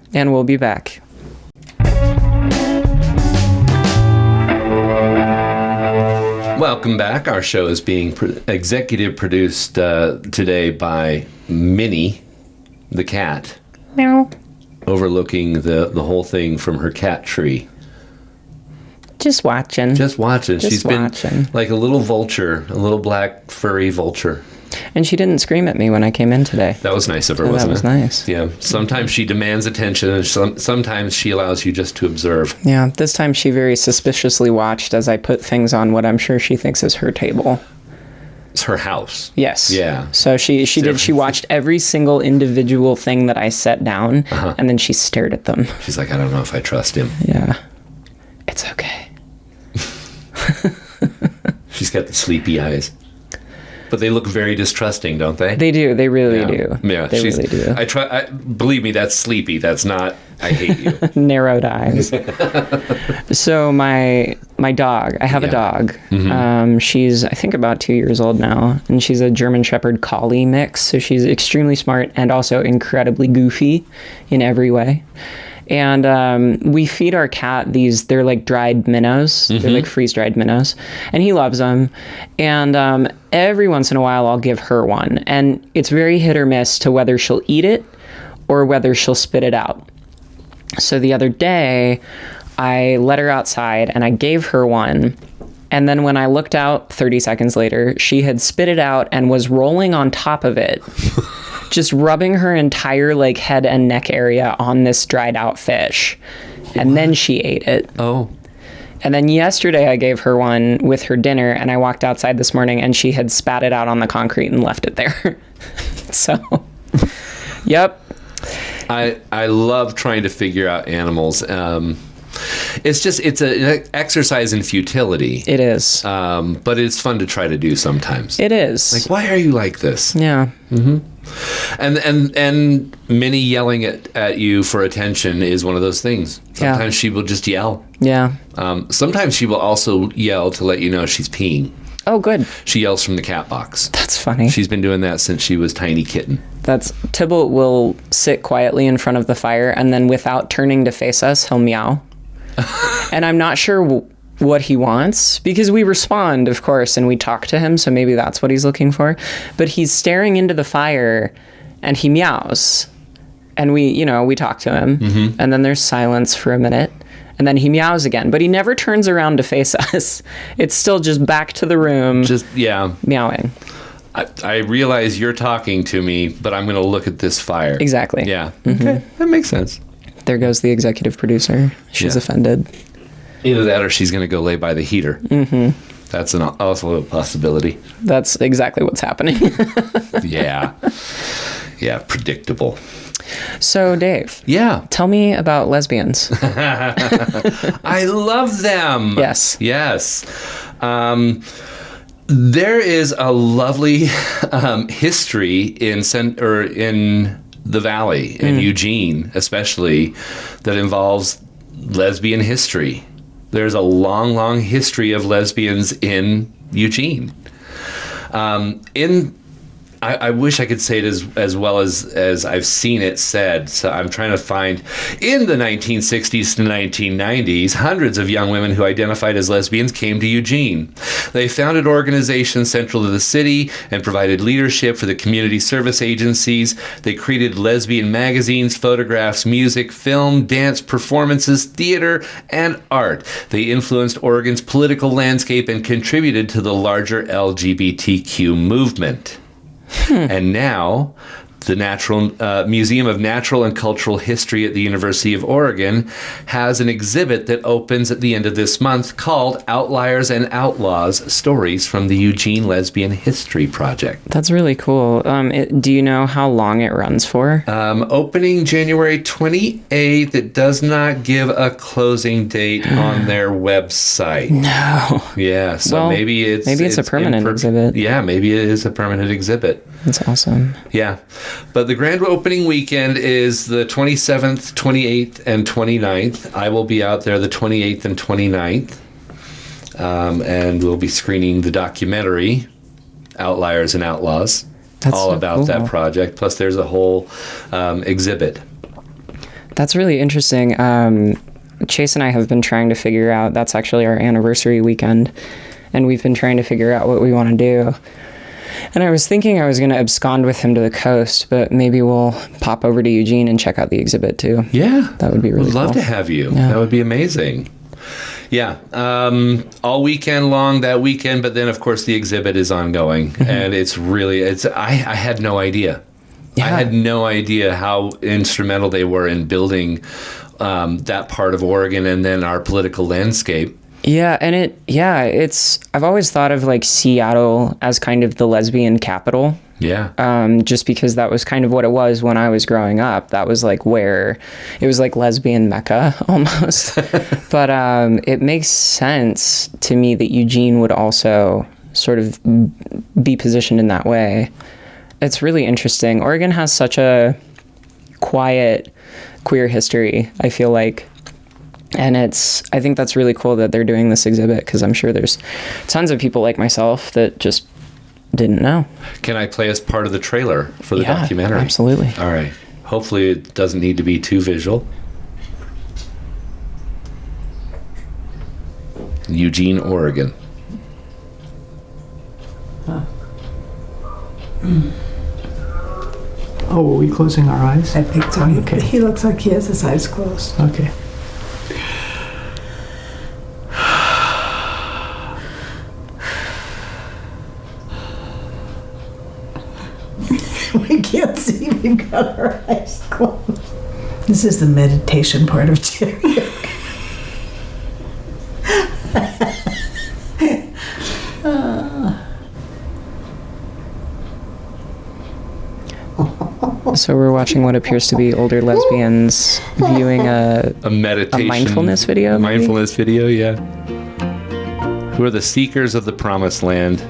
Welcome back. Our show is being executive produced today by Minnie, the cat. Meow. Overlooking the whole thing from her cat tree. Just watching. She's been like a little vulture, a little black furry vulture. And she didn't scream at me when I came in today. That was nice of her, wasn't it? That was nice. Yeah. Sometimes she demands attention, and sometimes she allows you just to observe. Yeah. This time she very suspiciously watched as I put things on what I'm sure she thinks is her table. It's her house. Yes. Yeah. So she watched every single individual thing that I set down, and then she stared at them. She's like, I don't know if I trust him. Yeah. It's okay. She's got the sleepy eyes. But they look very distrusting, don't they? They do. They really do. Yeah, they really do. Believe me, that's sleepy. That's not, I hate you. Narrowed eyes. So my dog, I have a dog. She's, I think, about 2 years old now. And she's a German Shepherd Collie mix. So she's extremely smart and also incredibly goofy in every way. And we feed our cat they're like dried minnows. They're like freeze-dried minnows. And he loves them. And every once in a while, I'll give her one. And it's very hit or miss to whether she'll eat it or whether she'll spit it out. So the other day, I let her outside and I gave her one. And then when I looked out 30 seconds later, she had spit it out and was rolling on top of it. Just rubbing her entire like head and neck area on this dried out fish. And then she ate it. Oh. And then yesterday I gave her one with her dinner, and I walked outside this morning and she had spat it out on the concrete and left it there. So, yep. I love trying to figure out animals. It's an exercise in futility. It is. But it's fun to try to do sometimes. It is. Like, why are you like this? Yeah. And Minnie yelling at you for attention is one of those things. Sometimes she will just yell. Yeah. Sometimes she will also yell to let you know she's peeing. Oh, good. She yells from the cat box. That's funny. She's been doing that since she was tiny kitten. Tybalt will sit quietly in front of the fire, and then without turning to face us, he'll meow. And I'm not sure what he wants, because we respond, of course, and we talk to him, so maybe that's what he's looking for. But he's staring into the fire, and he meows. And we talk to him, and then there's silence for a minute, and then he meows again. But he never turns around to face us. It's still just back to the room. Meowing. I realize you're talking to me, but I'm going to look at this fire. Exactly. Yeah. Okay, that makes sense. There goes the executive producer. She's offended. Either that or she's going to go lay by the heater. That's also a possibility. That's exactly what's happening. Yeah, predictable. So, Dave. Yeah. Tell me about Lesbians. I love them. Yes. Yes. There is a lovely history in the Valley, in Eugene especially, that involves lesbian history. There's a long, long history of lesbians in Eugene. I wish I could say it as well as I've seen it said. So I'm trying to find, in the 1960s to 1990s, hundreds of young women who identified as lesbians came to Eugene. They founded organizations central to the city and provided leadership for the community service agencies. They created lesbian magazines, photographs, music, film, dance, performances, theater, and art. They influenced Oregon's political landscape and contributed to the larger LGBTQ movement. And now, the Museum of Natural and Cultural History at the University of Oregon has an exhibit that opens at the end of this month called Outliers and Outlaws, Stories from the Eugene Lesbian History Project. That's really cool. Do you know how long it runs for? Opening January 28th. It does not give a closing date on their website. No. Yeah, so maybe it's a permanent exhibit. Yeah, maybe it is a permanent exhibit. That's awesome. Yeah. But the grand opening weekend is the 27th, 28th, and 29th. I will be out there the 28th and 29th. And we'll be screening the documentary, Outliers and Outlaws. That's all so about cool. that project. Plus, there's a whole exhibit. That's really interesting. Chase and I have been trying to figure out, that's actually our anniversary weekend. And we've been trying to figure out what we want to do. And I was thinking I was going to abscond with him to the coast, but maybe we'll pop over to Eugene and check out the exhibit too. Yeah. That would be really cool. Would love to have you. Yeah. That would be amazing. Yeah. All weekend long that weekend, but then of course the exhibit is ongoing. And it's really, I had no idea. Yeah. I had no idea how instrumental they were in building that part of Oregon and then our political landscape. Yeah, and I've always thought of like Seattle as kind of the lesbian capital. Yeah. Just because that was kind of what it was when I was growing up. That was like where it was like lesbian Mecca almost. But it makes sense to me that Eugene would also sort of be positioned in that way. It's really interesting. Oregon has such a quiet queer history, I feel like. And I think that's really cool that they're doing this exhibit, because I'm sure there's tons of people like myself that just didn't know. Can I play as part of the trailer for the documentary? Absolutely. All right. Hopefully it doesn't need to be too visual. Eugene, Oregon. Oh, are we closing our eyes? I think so. Okay. He looks like he has his eyes closed. Okay. We can't see. We've got our eyes closed. This is the meditation part of Jerry. So we're watching what appears to be older lesbians viewing a meditation. A mindfulness video, maybe? Mindfulness video, yeah. Who are the seekers of the promised land.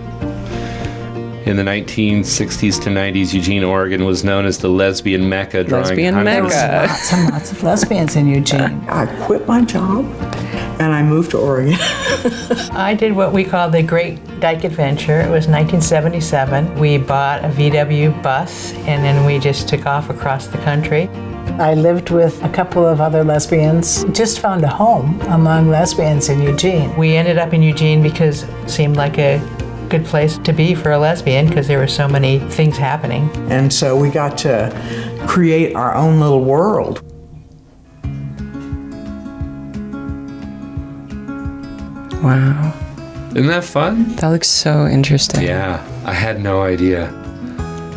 In the 1960s to 90s, Eugene, Oregon was known as the lesbian Mecca, drawing Lesbian hundreds. Mecca. Lots and lots of lesbians in Eugene. I quit my job and I moved to Oregon. I did what we call the Great Dyke Adventure. It was 1977. We bought a VW bus and then we just took off across the country. I lived with a couple of other lesbians. Just found a home among lesbians in Eugene. We ended up in Eugene because it seemed like a good place to be for a lesbian because there were so many things happening. And so we got to create our own little world. Wow. Isn't that fun? That looks so interesting. Yeah, I had no idea.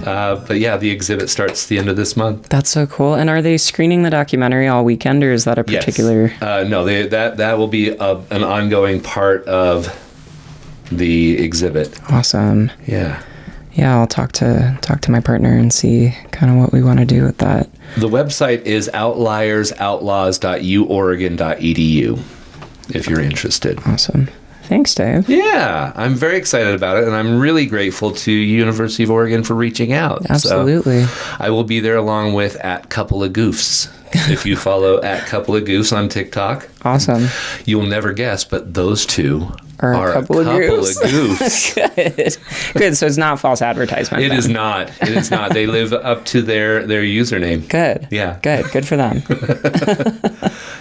But yeah, the exhibit starts the end of this month. That's so cool. And are they screening the documentary all weekend, or is that a particular... Yes. No, that will be an ongoing part of the exhibit. Awesome. Yeah. Yeah, I'll talk to my partner and see kind of what we want to do with that. The website is outliersoutlaws.uoregon.edu if you're interested. Awesome. Thanks, Dave. Yeah, I'm very excited about it, and I'm really grateful to University of Oregon for reaching out. Absolutely. So I will be there along with @CoupleOfGoofs. If you follow @CoupleOfGoofs on TikTok. Awesome. You'll never guess, but those two Are a couple of goofs. goofs. Good. Good. So it's not false advertisement. It then. is not. It is not. They live up to their username. Good. Yeah. Good. Good for them.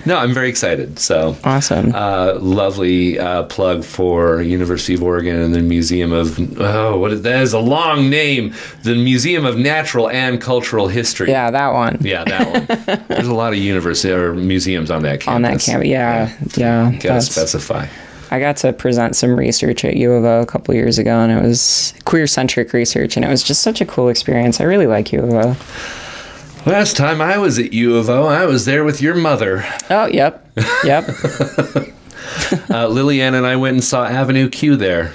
No, I'm very excited. So Awesome. lovely plug for University of Oregon and the Museum of that is a long name. The Museum of Natural and Cultural History. Yeah, that one. Yeah, that one. There's a lot of university or museums on that campus. On that campus. Yeah. Gotta specify. I got to present some research at U of O a couple years ago, and it was queer-centric research, and it was just such a cool experience. I really like U of O. Last time I was at U of O, I was there with your mother. Oh, yep. Lillian and I went and saw Avenue Q there.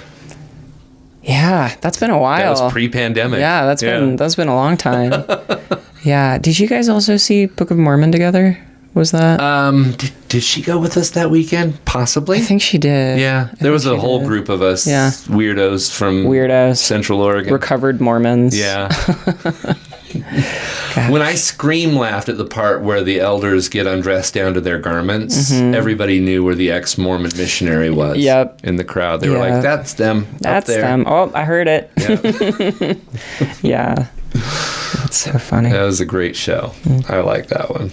Yeah, that's been a while. That was pre-pandemic. Yeah, that's been a long time. Yeah. Did you guys also see Book of Mormon together? Was that? Did she go with us that weekend? Possibly. I think she did. Yeah, there was a whole group of us. Yeah. Weirdos from Central Oregon. Recovered Mormons. Yeah. When I scream laughed at the part where the elders get undressed down to their garments, everybody knew where the ex-Mormon missionary was. Yep. In the crowd. They were like, that's them. That's up there. them. Oh, I heard it. Yeah. Yeah. That's so funny. That was a great show. I like that one.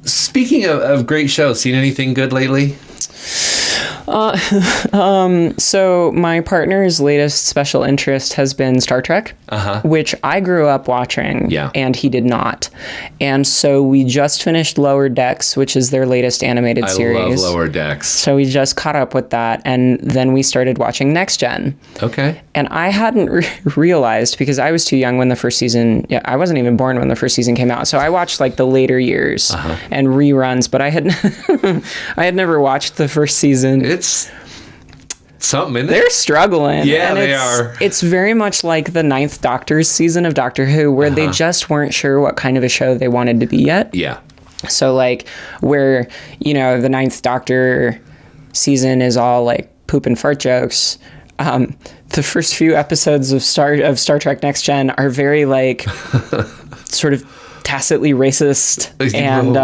Speaking of great shows, seen anything good lately? So my partner's latest special interest has been Star Trek, which I grew up watching, and he did not. And so we just finished Lower Decks, which is their latest animated series. I love Lower Decks. So we just caught up with that, and then we started watching Next Gen. Okay. And I hadn't realized, because I was too young when the first season, I wasn't even born when the first season came out. So I watched like the later years and reruns, but I had I had never watched the first season. It's something, isn't it? They're struggling. Yeah, and they are. It's very much like the 9th Doctor's season of Doctor Who, where they just weren't sure what kind of a show they wanted to be yet. Yeah. So like where, the 9th Doctor season is all like poop and fart jokes. The first few episodes of Star Trek Next Gen are very like sort of tacitly racist, and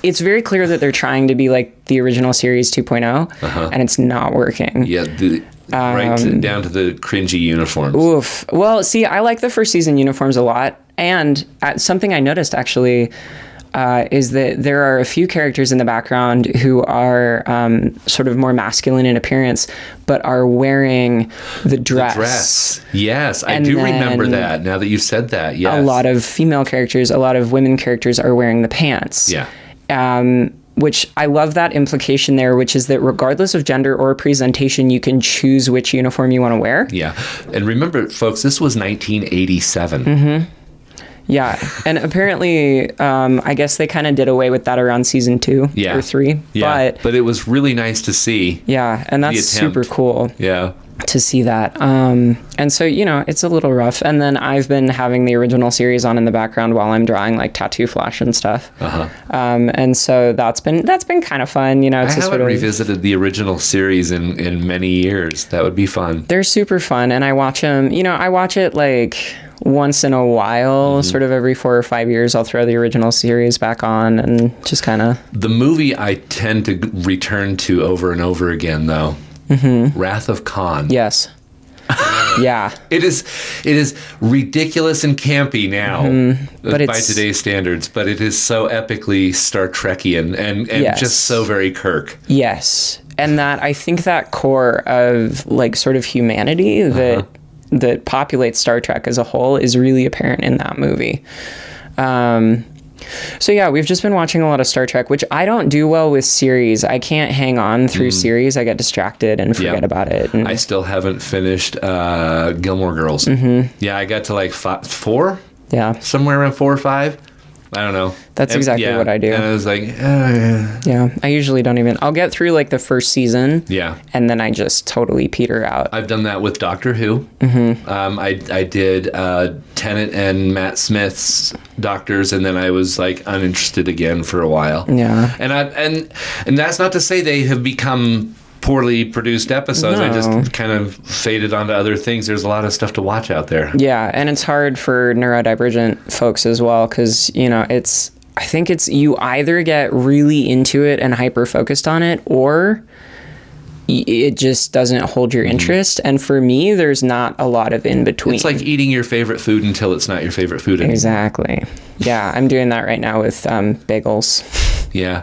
it's very clear that they're trying to be like the original series 2.0, and it's not working. Yeah, down to the cringy uniforms. Oof. Well, see, I like the first season uniforms a lot, and something I noticed actually is that there are a few characters in the background who are sort of more masculine in appearance, but are wearing the dress. Yes, I do remember that now that you've said that. Yes. A lot of female characters, a lot of women characters are wearing the pants. Yeah. Which I love that implication there, which is that regardless of gender or presentation, you can choose which uniform you want to wear. Yeah. And remember, folks, this was 1987. Mm-hmm. Yeah, and apparently, I guess they kind of did away with that around season 2 or 3. Yeah, but it was really nice to see. Yeah, and that's super cool. Yeah. To see that. And so, it's a little rough. And then I've been having the original series on in the background while I'm drawing like tattoo flash and stuff. And so that's been kind of fun. I haven't revisited the original series in many years. That would be fun. They're super fun, and I watch them. I watch it like once in a while, sort of every 4 or 5 years. I'll throw the original series back on and just kind of. The movie I tend to return to over and over again, though. Wrath of Khan. Yes. Yeah. It is ridiculous and campy now, but by today's standards, but it is so epically Star Trekian and just so very Kirk. Yes. And that, I think that core of like sort of humanity that populates Star Trek as a whole is really apparent in that movie. So yeah, we've just been watching a lot of Star Trek, which I don't do well with series. I can't hang on through series. I get distracted and forget about it. And I still haven't finished Gilmore Girls. Yeah, I got to like 4. Yeah. Somewhere around 4 or 5. I don't know. That's exactly what I do. And I was like, yeah. Yeah, I usually don't even. I'll get through like the first season. Yeah. And then I just totally peter out. I've done that with Doctor Who. I did Tennant and Matt Smith's Doctors, and then I was like uninterested again for a while. Yeah. And that's not to say they have become poorly produced episodes. No. I just kind of faded onto other things. There's a lot of stuff to watch out there. Yeah, and it's hard for neurodivergent folks as well because, you know, I think it's you either get really into it and hyper focused on it, or it just doesn't hold your interest. And for me, there's not a lot of in between. It's like eating your favorite food until it's not your favorite food anymore. Exactly. Yeah, I'm doing that right now with bagels. Yeah.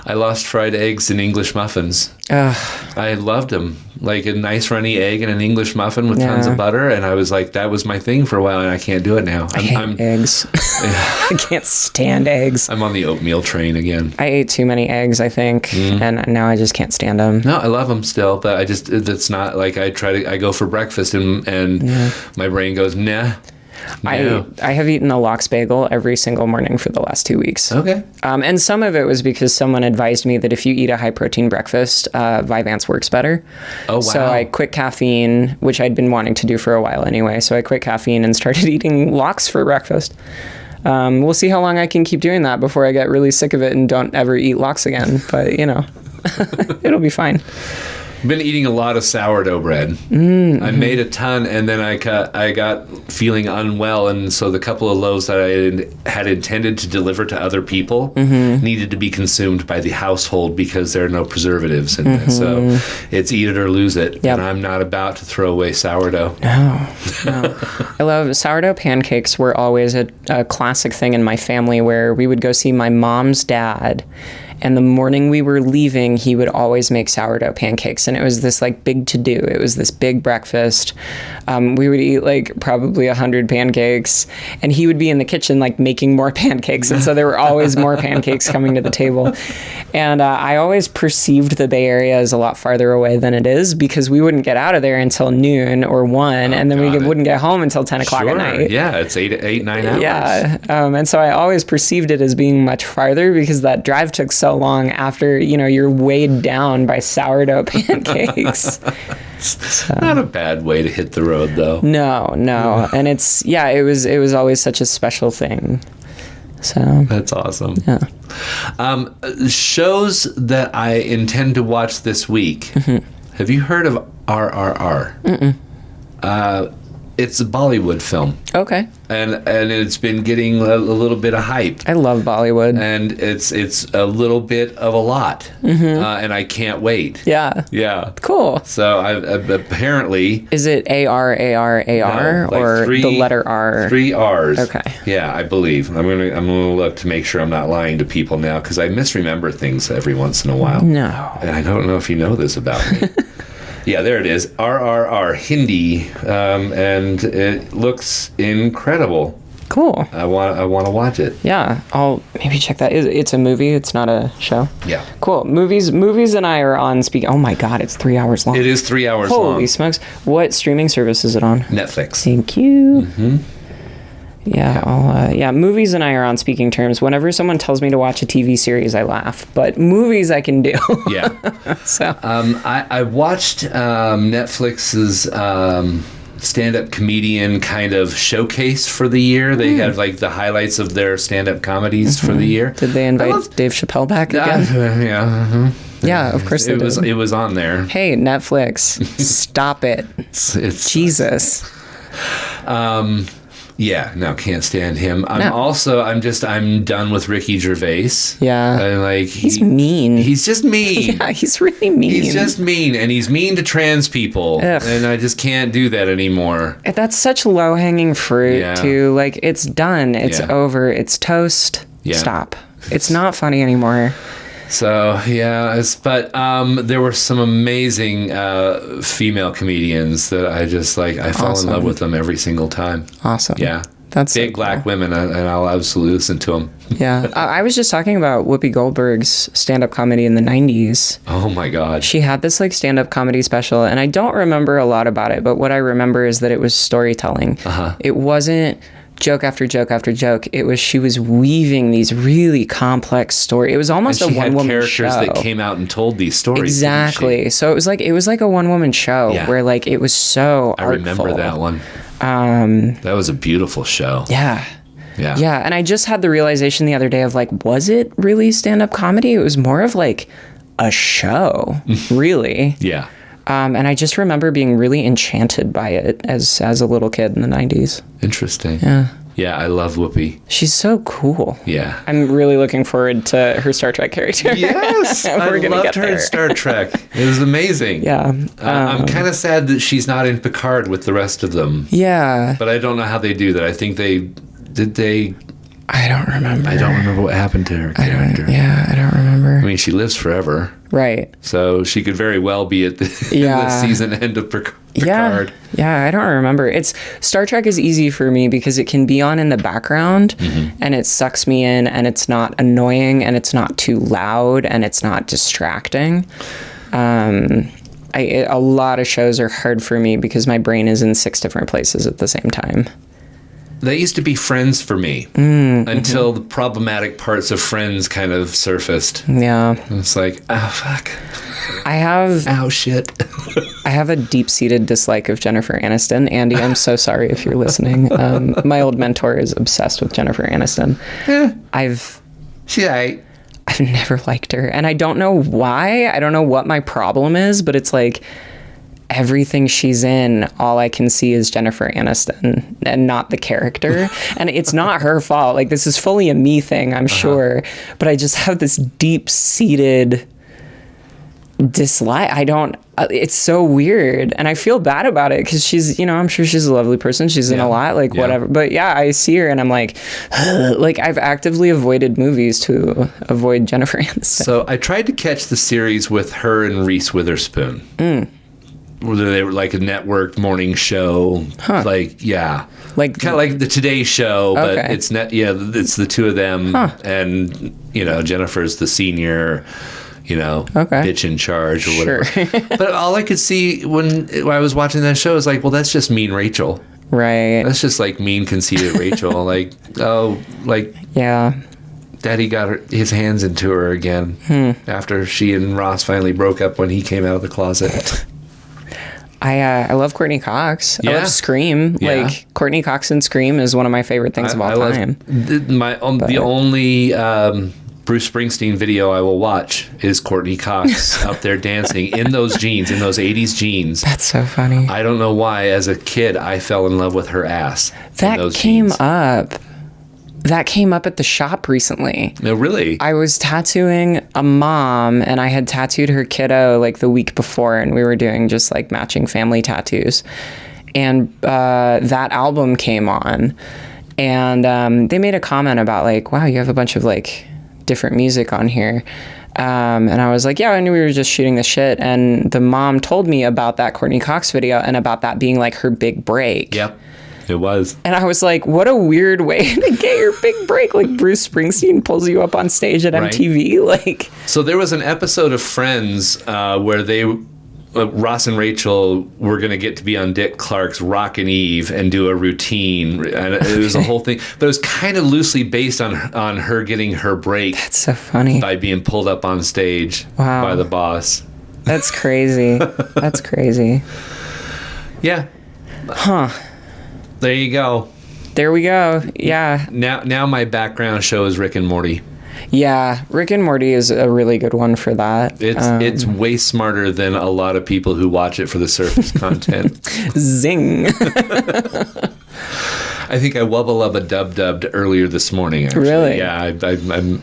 I lost fried eggs and English muffins. I loved them. Like a nice runny egg and an English muffin with tons of butter. And I was like, that was my thing for a while, and I can't do it now. I hate eggs. I can't stand eggs. I'm on the oatmeal train again. I ate too many eggs, I think, and now I just can't stand them. No, I love them still, but it's not like I go for breakfast and my brain goes, nah. No. I have eaten a lox bagel every single morning for the last 2 weeks. Okay. And some of it was because someone advised me that if you eat a high protein breakfast, Vyvanse works better. Oh, wow. So I quit caffeine, which I'd been wanting to do for a while anyway. So I quit caffeine and started eating lox for breakfast. We'll see how long I can keep doing that before I get really sick of it and don't ever eat lox again. But, you know, it'll be fine. Been eating a lot of sourdough bread. I made a ton, and then I got feeling unwell, and so the couple of loaves that I had intended to deliver to other people needed to be consumed by the household because there are no preservatives in it. So it's eat it or lose it, and I'm not about to throw away sourdough. No. I love sourdough pancakes. Were always a classic thing in my family where we would go see my mom's dad. And the morning we were leaving, he would always make sourdough pancakes. And it was this like big to-do. It was this big breakfast. We would eat like probably 100 pancakes. And he would be in the kitchen like making more pancakes. And so there were always more pancakes coming to the table. And I always perceived the Bay Area as a lot farther away than it is because we wouldn't get out of there until noon or 1. And then we wouldn't get home until 10 o'clock at night. Yeah, it's 8, 9 hours. Yeah. And so I always perceived it as being much farther because that drive took so long after, you know, you're weighed down by sourdough pancakes. So. Not a bad way to hit the road, though. No. And it was always such a special thing. So that's awesome. Yeah. Shows that I intend to watch this week. Have you heard of RRR? It's a Bollywood film. Okay. And it's been getting a little bit of hype. I love Bollywood. And it's a little bit of a lot. And I can't wait. Yeah. Yeah. Cool. So I apparently... Is it ARRAR no, like or the letter R? 3 R's. Okay. Yeah, I believe. I'm gonna look to make sure I'm not lying to people now because I misremember things every once in a while. No. And I don't know if you know this about me. Yeah, there it is. RRR, Hindi, and it looks incredible. Cool. I want to watch it. Yeah, I'll maybe check that. It's a movie. It's not a show. Yeah. Cool. Movies and I are on speak. Oh my God, it's 3 hours long. It is 3 hours long. Holy smokes! What streaming service is it on? Netflix. Thank you. Yeah, movies and I are on speaking terms. Whenever someone tells me to watch a TV series, I laugh. But movies, I can do. Yeah. So I watched Netflix's stand-up comedian kind of showcase for the year. They had like the highlights of their stand-up comedies for the year. Did they invite Dave Chappelle back again? Yeah. Yeah, of course they did. It was on there. Hey, Netflix, stop it. It's Jesus. Yeah, no, can't stand him. I'm done with Ricky Gervais. Yeah. And like he's mean. He's just mean. Yeah, he's really mean. He's just mean, and he's mean to trans people. Ugh. And I just can't do that anymore. That's such low-hanging fruit, too. Like, it's done. It's over. It's toast. Yeah. Stop. It's not funny anymore. So, yeah, but there were some amazing female comedians that I just, like, I fall in love with them every single time. Awesome. Yeah. That's big black women, and I'll absolutely listen to them. Yeah. I was just talking about Whoopi Goldberg's stand-up comedy in the 90s. Oh, my God. She had this, like, stand-up comedy special, and I don't remember a lot about it, but what I remember is that it was storytelling. It wasn't joke after joke after joke. She was weaving these really complex stories. It was almost and a one-woman show. Characters that came out and told these stories. Exactly. So it was like a one-woman show where like it was so artful. I remember that one. That was a beautiful show. Yeah. Yeah. Yeah. And I just had the realization the other day of like, was it really stand-up comedy? It was more of like a show, really. Yeah. And I just remember being really enchanted by it as a little kid in the 90s. Interesting. Yeah. Yeah, I love Whoopi. She's so cool. Yeah. I'm really looking forward to her Star Trek character. Yes, I loved her in Star Trek. It was amazing. Yeah. I'm kind of sad that she's not in Picard with the rest of them. Yeah. But I don't know how they do that. I think they... I don't remember. I don't remember what happened to her character. I don't remember. I mean, she lives forever. Right. So she could very well be at the, the season end of Picard. Yeah, I don't remember. Star Trek is easy for me because it can be on in the background and it sucks me in and it's not annoying and it's not too loud and it's not distracting. A lot of shows are hard for me because my brain is in 6 different places at the same time. They used to be Friends for me until the problematic parts of Friends kind of surfaced. Yeah. It's like, oh, fuck. Oh, shit. I have a deep-seated dislike of Jennifer Aniston. Andy, I'm so sorry if you're listening. My old mentor is obsessed with Jennifer Aniston. I've never liked her. And I don't know why. I don't know what my problem is, but it's like... everything she's in, all I can see is Jennifer Aniston and not the character. And it's not her fault. Like, this is fully a me thing, I'm sure. But I just have this deep-seated dislike. It's so weird. And I feel bad about it because she's, I'm sure she's a lovely person. She's in a lot, like, whatever. But yeah, I see her and I'm like, like, I've actively avoided movies to avoid Jennifer Aniston. So I tried to catch the series with her and Reese Witherspoon. Whether they were like a networked morning show, like kind of like the Today Show, but it's it's the two of them, and Jennifer's the senior, bitch in charge or whatever. Sure. But all I could see when I was watching that show is like, well, that's just mean Rachel, right? That's just like mean conceited Rachel, like Daddy got his hands into her again after she and Ross finally broke up when he came out of the closet. I love Courtney Cox. I love Scream. Yeah. Like, Courtney Cox in Scream is one of my favorite things of all time. The only Bruce Springsteen video I will watch is Courtney Cox out there dancing in those jeans, in those 80s jeans. That's so funny. I don't know why, as a kid, I fell in love with her ass. That came up. That came up at the shop recently. No, really? I was tattooing a mom, and I had tattooed her kiddo like the week before, and we were doing just like matching family tattoos. And that album came on, and they made a comment about like, wow, you have a bunch of like different music on here. And I was like, yeah, I knew we were just shooting the shit. And the mom told me about that Courtney Cox video and about that being like her big break. Yep. It was. And I was like, what a weird way to get your big break. Like, Bruce Springsteen pulls you up on stage at MTV. Like, so there was an episode of Friends where Ross and Rachel were going to get to be on Dick Clark's Rockin' Eve and do a routine. And it was a whole thing. But it was kind of loosely based on her getting her break. That's so funny. By being pulled up on stage by the boss. That's crazy. That's crazy. Yeah. Huh. There you go. There we go. Yeah. Now my background show is Rick and Morty. Yeah, Rick and Morty is a really good one for that. It's way smarter than a lot of people who watch it for the surface content. Zing. I think I wubba lubba dub dubbed earlier this morning. Actually. Really? Yeah,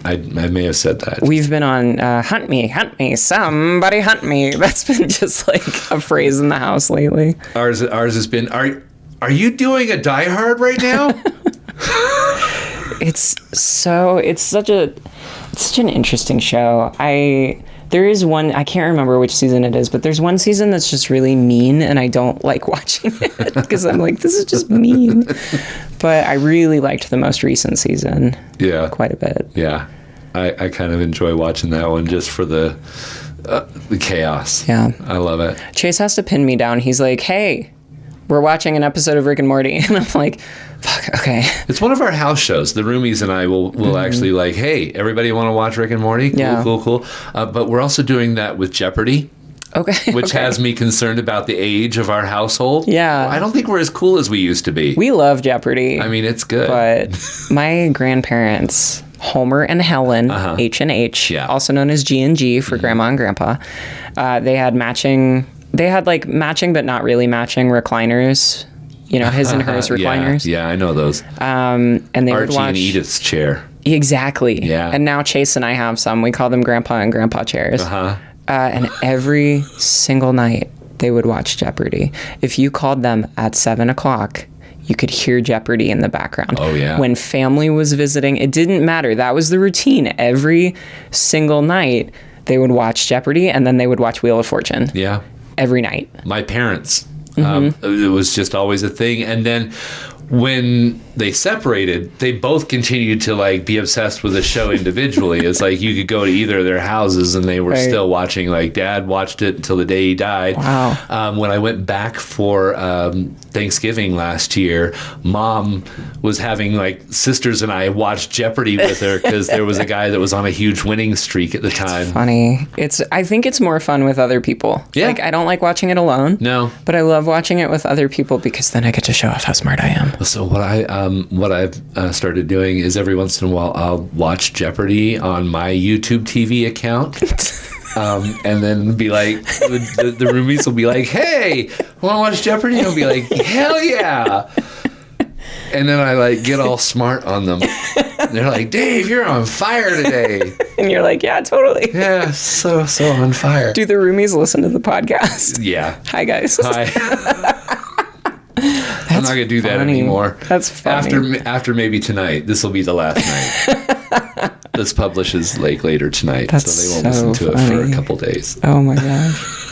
I may have said that. We've been on hunt me, somebody hunt me. That's been just like a phrase in the house lately. Ours has been, are you doing a Die Hard right now? It's such an interesting show. There is one, I can't remember which season it is, but there's one season that's just really mean and I don't like watching it because I'm like, this is just mean. But I really liked the most recent season. Yeah. Quite a bit. Yeah. I kind of enjoy watching that one just for the chaos. Yeah. I love it. Chase has to pin me down. He's like, hey, we're watching an episode of Rick and Morty, and I'm like, fuck, okay. It's one of our house shows. The roomies and I will actually like, hey, everybody want to watch Rick and Morty? Cool, Yeah. cool. But we're also doing that with Jeopardy. Okay. Which has me concerned about the age of our household. Yeah. I don't think we're as cool as we used to be. We love Jeopardy. I mean, it's good. But my grandparents, Homer and Helen, H&H, Yeah. also known as G&G for Grandma and Grandpa, they had matching but not really matching recliners. You know, his and hers recliners. Yeah, I know those. And they would Archie watch... and Edith's chair. Exactly. Yeah. And now Chase and I have some. We call them Grandpa and Grandpa chairs. And every single night they would watch Jeopardy. If you called them at 7 o'clock, you could hear Jeopardy in the background. Oh, yeah. When family was visiting, it didn't matter. That was the routine. Every single night they would watch Jeopardy, and then they would watch Wheel of Fortune. Yeah. Every night. My parents. It was just always a thing. And then when they separated, they both continued to like be obsessed with the show individually. It's like you could go to either of their houses and they were Right. still watching. Like Dad watched it until the day he died. Wow. When I went back for Thanksgiving last year, Mom was having like sisters and I watched Jeopardy with her because there was a guy that was on a huge winning streak at the time. Funny. I think it's more fun with other people. Yeah. Like, I don't like watching it alone. No. But I love watching it with other people because then I get to show off how smart I am. So what I've started doing is every once in a while I'll watch Jeopardy on my YouTube TV account, and then be like, the roomies will be like, "Hey, want to watch Jeopardy?" And I'll be like, "Hell yeah!" And then I like get all smart on them. They're like, "Dave, you're on fire today." And you're like, yeah, totally. Yeah, so on fire. Do the roomies listen to the podcast? Yeah. Hi, guys. Hi. I'm not gonna do that funny. anymore. That's funny. After maybe tonight. This will be the last night. This publishes like later tonight, That's so they won't so listen to it for funny. a couple days. Oh my gosh.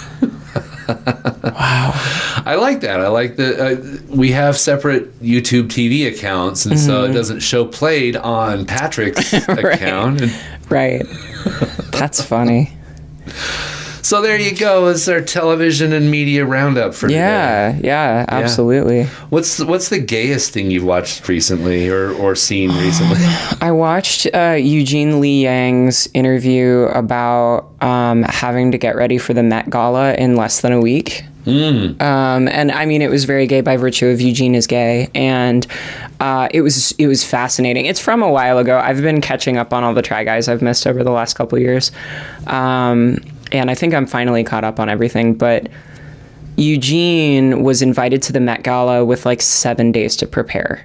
Wow. I like that. I like that we have separate YouTube TV accounts, and so it doesn't show played on Patrick's account. And Right. That's funny. so there you go. Is our television and media roundup for today. Yeah, absolutely. What's the gayest thing you've watched recently or seen recently? I watched Eugene Lee Yang's interview about having to get ready for the Met Gala in less than a week. And I mean, it was very gay by virtue of Eugene is gay, and it was fascinating. It's from a while ago. I've been catching up on all the Try Guys I've missed over the last couple of years, and I think I'm finally caught up on everything. But Eugene was invited to the Met Gala with like 7 days to prepare.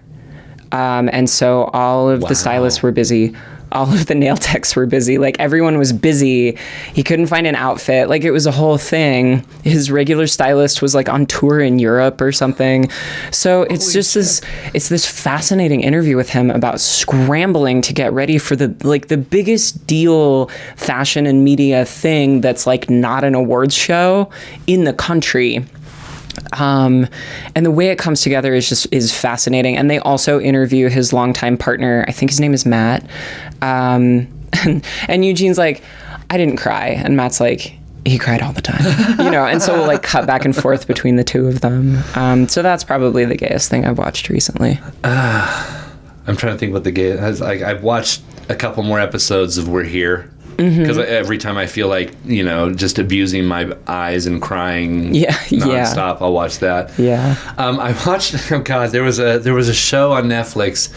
And so all of the stylists were busy. All of the nail techs were busy. Like, everyone was busy. He couldn't find an outfit. Like, it was a whole thing. His regular stylist was like on tour in Europe or something. So it's just this fascinating interview with him about scrambling to get ready for the biggest deal fashion and media thing that's like not an awards show in the country. And the way it comes together is fascinating. And they also interview his longtime partner. I think his name is Matt. And Eugene's like, I didn't cry. And Matt's like, he cried all the time, and so we'll like cut back and forth between the two of them. So that's probably the gayest thing I've watched recently. I'm trying to think what the gayest. I've watched a couple more episodes of We're Here. Because every time I feel like, just abusing my eyes and crying nonstop, I'll watch that. Yeah. I watched, there was a show on Netflix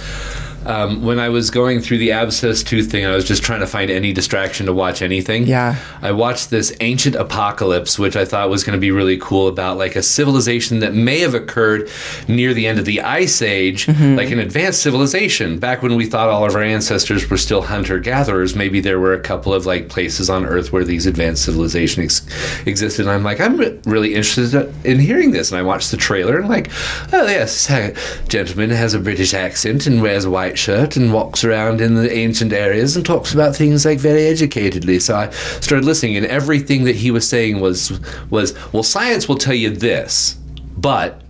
when I was going through the abscess tooth thing. I was just trying to find any distraction to watch anything. Yeah. I watched this Ancient Apocalypse, which I thought was going to be really cool, about like a civilization that may have occurred near the end of the Ice Age, like an advanced civilization. Back when we thought all of our ancestors were still hunter-gatherers, maybe there were a couple of like places on Earth where these advanced civilizations existed. And I'm like, I'm really interested in hearing this. And I watched the trailer and I'm like, oh yes, this gentleman has a British accent and wears a white shirt and walks around in the ancient areas and talks about things like very educatedly. So I started listening, and everything that he was saying was well, science will tell you this, but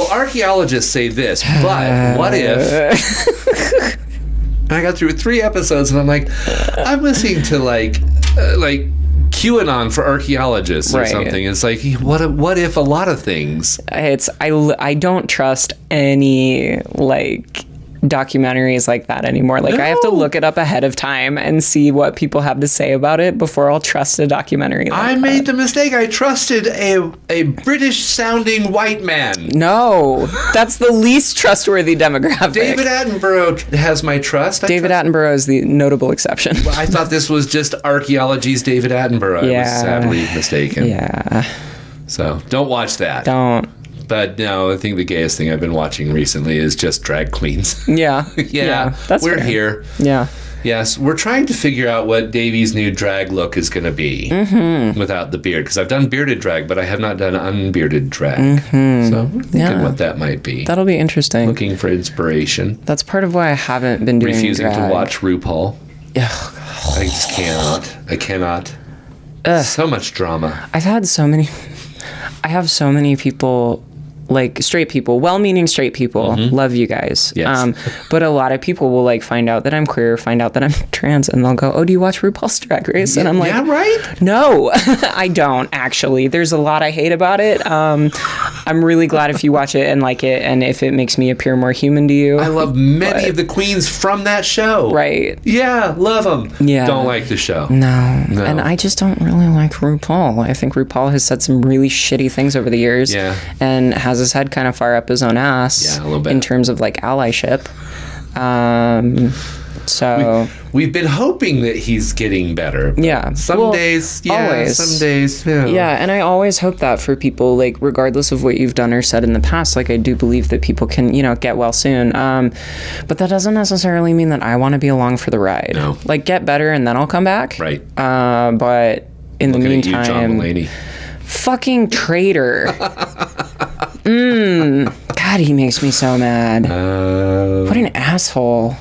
archaeologists say this, but what if? And I got through 3 episodes and I'm like, I'm listening to like QAnon for archaeologists or Right. something. It's like, what if a lot of things? I don't trust any like documentaries like that anymore. Like I have to No. look it up ahead of time and see what people have to say about it before I'll trust a documentary. Like I made the mistake. I trusted a British sounding white man. No, that's the least trustworthy demographic. David Attenborough has my trust. David Attenborough is the notable exception. I thought this was just archaeology's David Attenborough. I was Yeah. sadly mistaken. Yeah, So don't watch that. don't. But no, I think the gayest thing I've been watching recently is just drag queens. Yeah, Yeah, that's we're fair. here. Yeah. Yes, we're trying to figure out what Davey's new drag look is going to be without the beard. Because I've done bearded drag, but I have not done unbearded drag. So we're thinking Yeah. what that might be. That'll be interesting. Looking for inspiration. That's part of why I haven't been doing Refusing drag. to watch RuPaul. Ugh. I just cannot. I cannot. So much drama. I have so many people, like straight people, well-meaning straight people, love you guys. Yes. But a lot of people will like find out that I'm queer, find out that I'm trans, and they'll go, "Oh, do you watch RuPaul's Drag Race?" And I'm like, yeah, right? "No, I don't actually. There's a lot I hate about it. I'm really glad if you watch it and like it, and if it makes me appear more human to you." I love many of the queens from that show. Right. Yeah, love them. Yeah. Don't like the show. No. No. And I just don't really like RuPaul. I think RuPaul has said some really shitty things over the years. Yeah. And has his head kind of far up his own ass. Yeah, a little bit. In terms of like allyship. So We've been hoping that he's getting better. But yeah. Some Well, days, yeah. always. Some days, yeah. Yeah, and I always hope that for people, like, regardless of what you've done or said in the past, like, I do believe that people can, get well soon. But that doesn't necessarily mean that I want to be along for the ride. No. Like, get better and then I'll come back. Right. But in Looking the at you, John meantime, Mulaney. fucking traitor. God, he makes me so mad. What an asshole.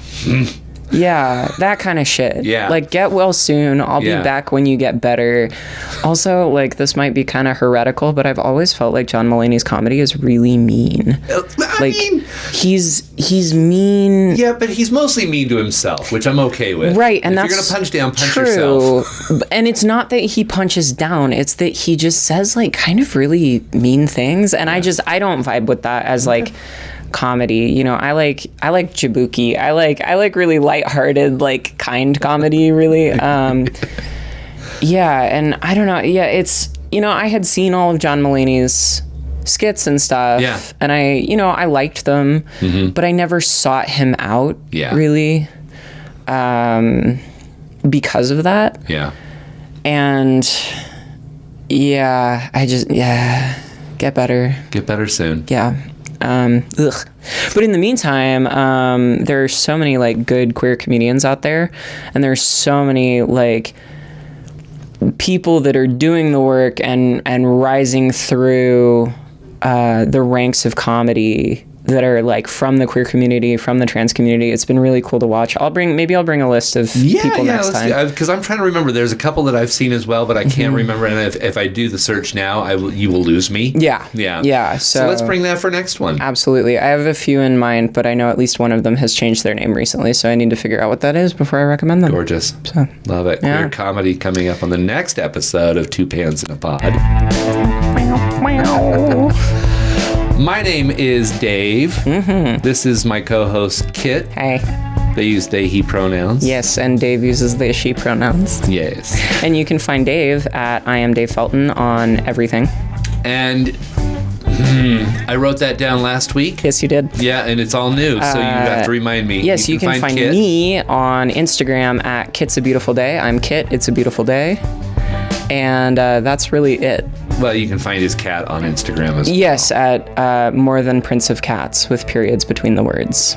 Yeah, that kind of shit. Yeah. Like, get well soon. I'll Yeah. be back when you get better. Also, like, this might be kind of heretical, but I've always felt like John Mulaney's comedy is really mean. I mean, He's mean. yeah, but he's mostly mean to himself, which I'm okay with. Right, and if that's you're gonna punch down, punch true. yourself. And it's not that he punches down; it's that he just says like kind of really mean things, and I don't vibe with that as like comedy. I like Jabuki. I like really lighthearted, like kind comedy. Really, yeah. And I don't know. Yeah, it's I had seen all of John Mulaney's skits and stuff. Yeah. And I liked them, but I never sought him out. Yeah. Really. Because of that. Yeah. And yeah, get better. Get better soon. Yeah. Ugh. But in the meantime, there are so many like good queer comedians out there, and there's so many like people that are doing the work and rising through the ranks of comedy that are like from the queer community, from the trans community. It's been really cool to watch. Maybe I'll bring a list of people next time. Because I'm trying to remember. There's a couple that I've seen as well, but I can't remember. And if I do the search now, you will lose me. Yeah. Yeah. Yeah. So let's bring that for next one. Absolutely. I have a few in mind, but I know at least one of them has changed their name recently, so I need to figure out what that is before I recommend them. Gorgeous. So, Love it. yeah. Queer comedy coming up on the next episode of Two Pans in a Pod. My name is Dave. This is my co-host Kit. Hey. They use they, he pronouns. Yes, and Dave uses they, she pronouns. Yes. And you can find Dave at I am Dave Felton on everything. And I wrote that down last week. Yes, you did. Yeah, and it's all new, so you have to remind me. Yes, you can find Kit. me on Instagram at Kit's a Beautiful Day. I'm Kit, it's a beautiful day. And that's really it. Well, you can find his cat on Instagram as well. Yes, at More Than Prince of Cats with periods between the words.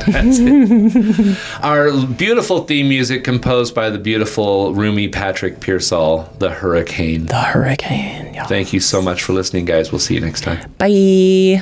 That's it. Our beautiful theme music composed by the beautiful Rumi Patrick Pearsall, The Hurricane. The Hurricane. Yeah. Thank you so much for listening, guys. We'll see you next time. Bye.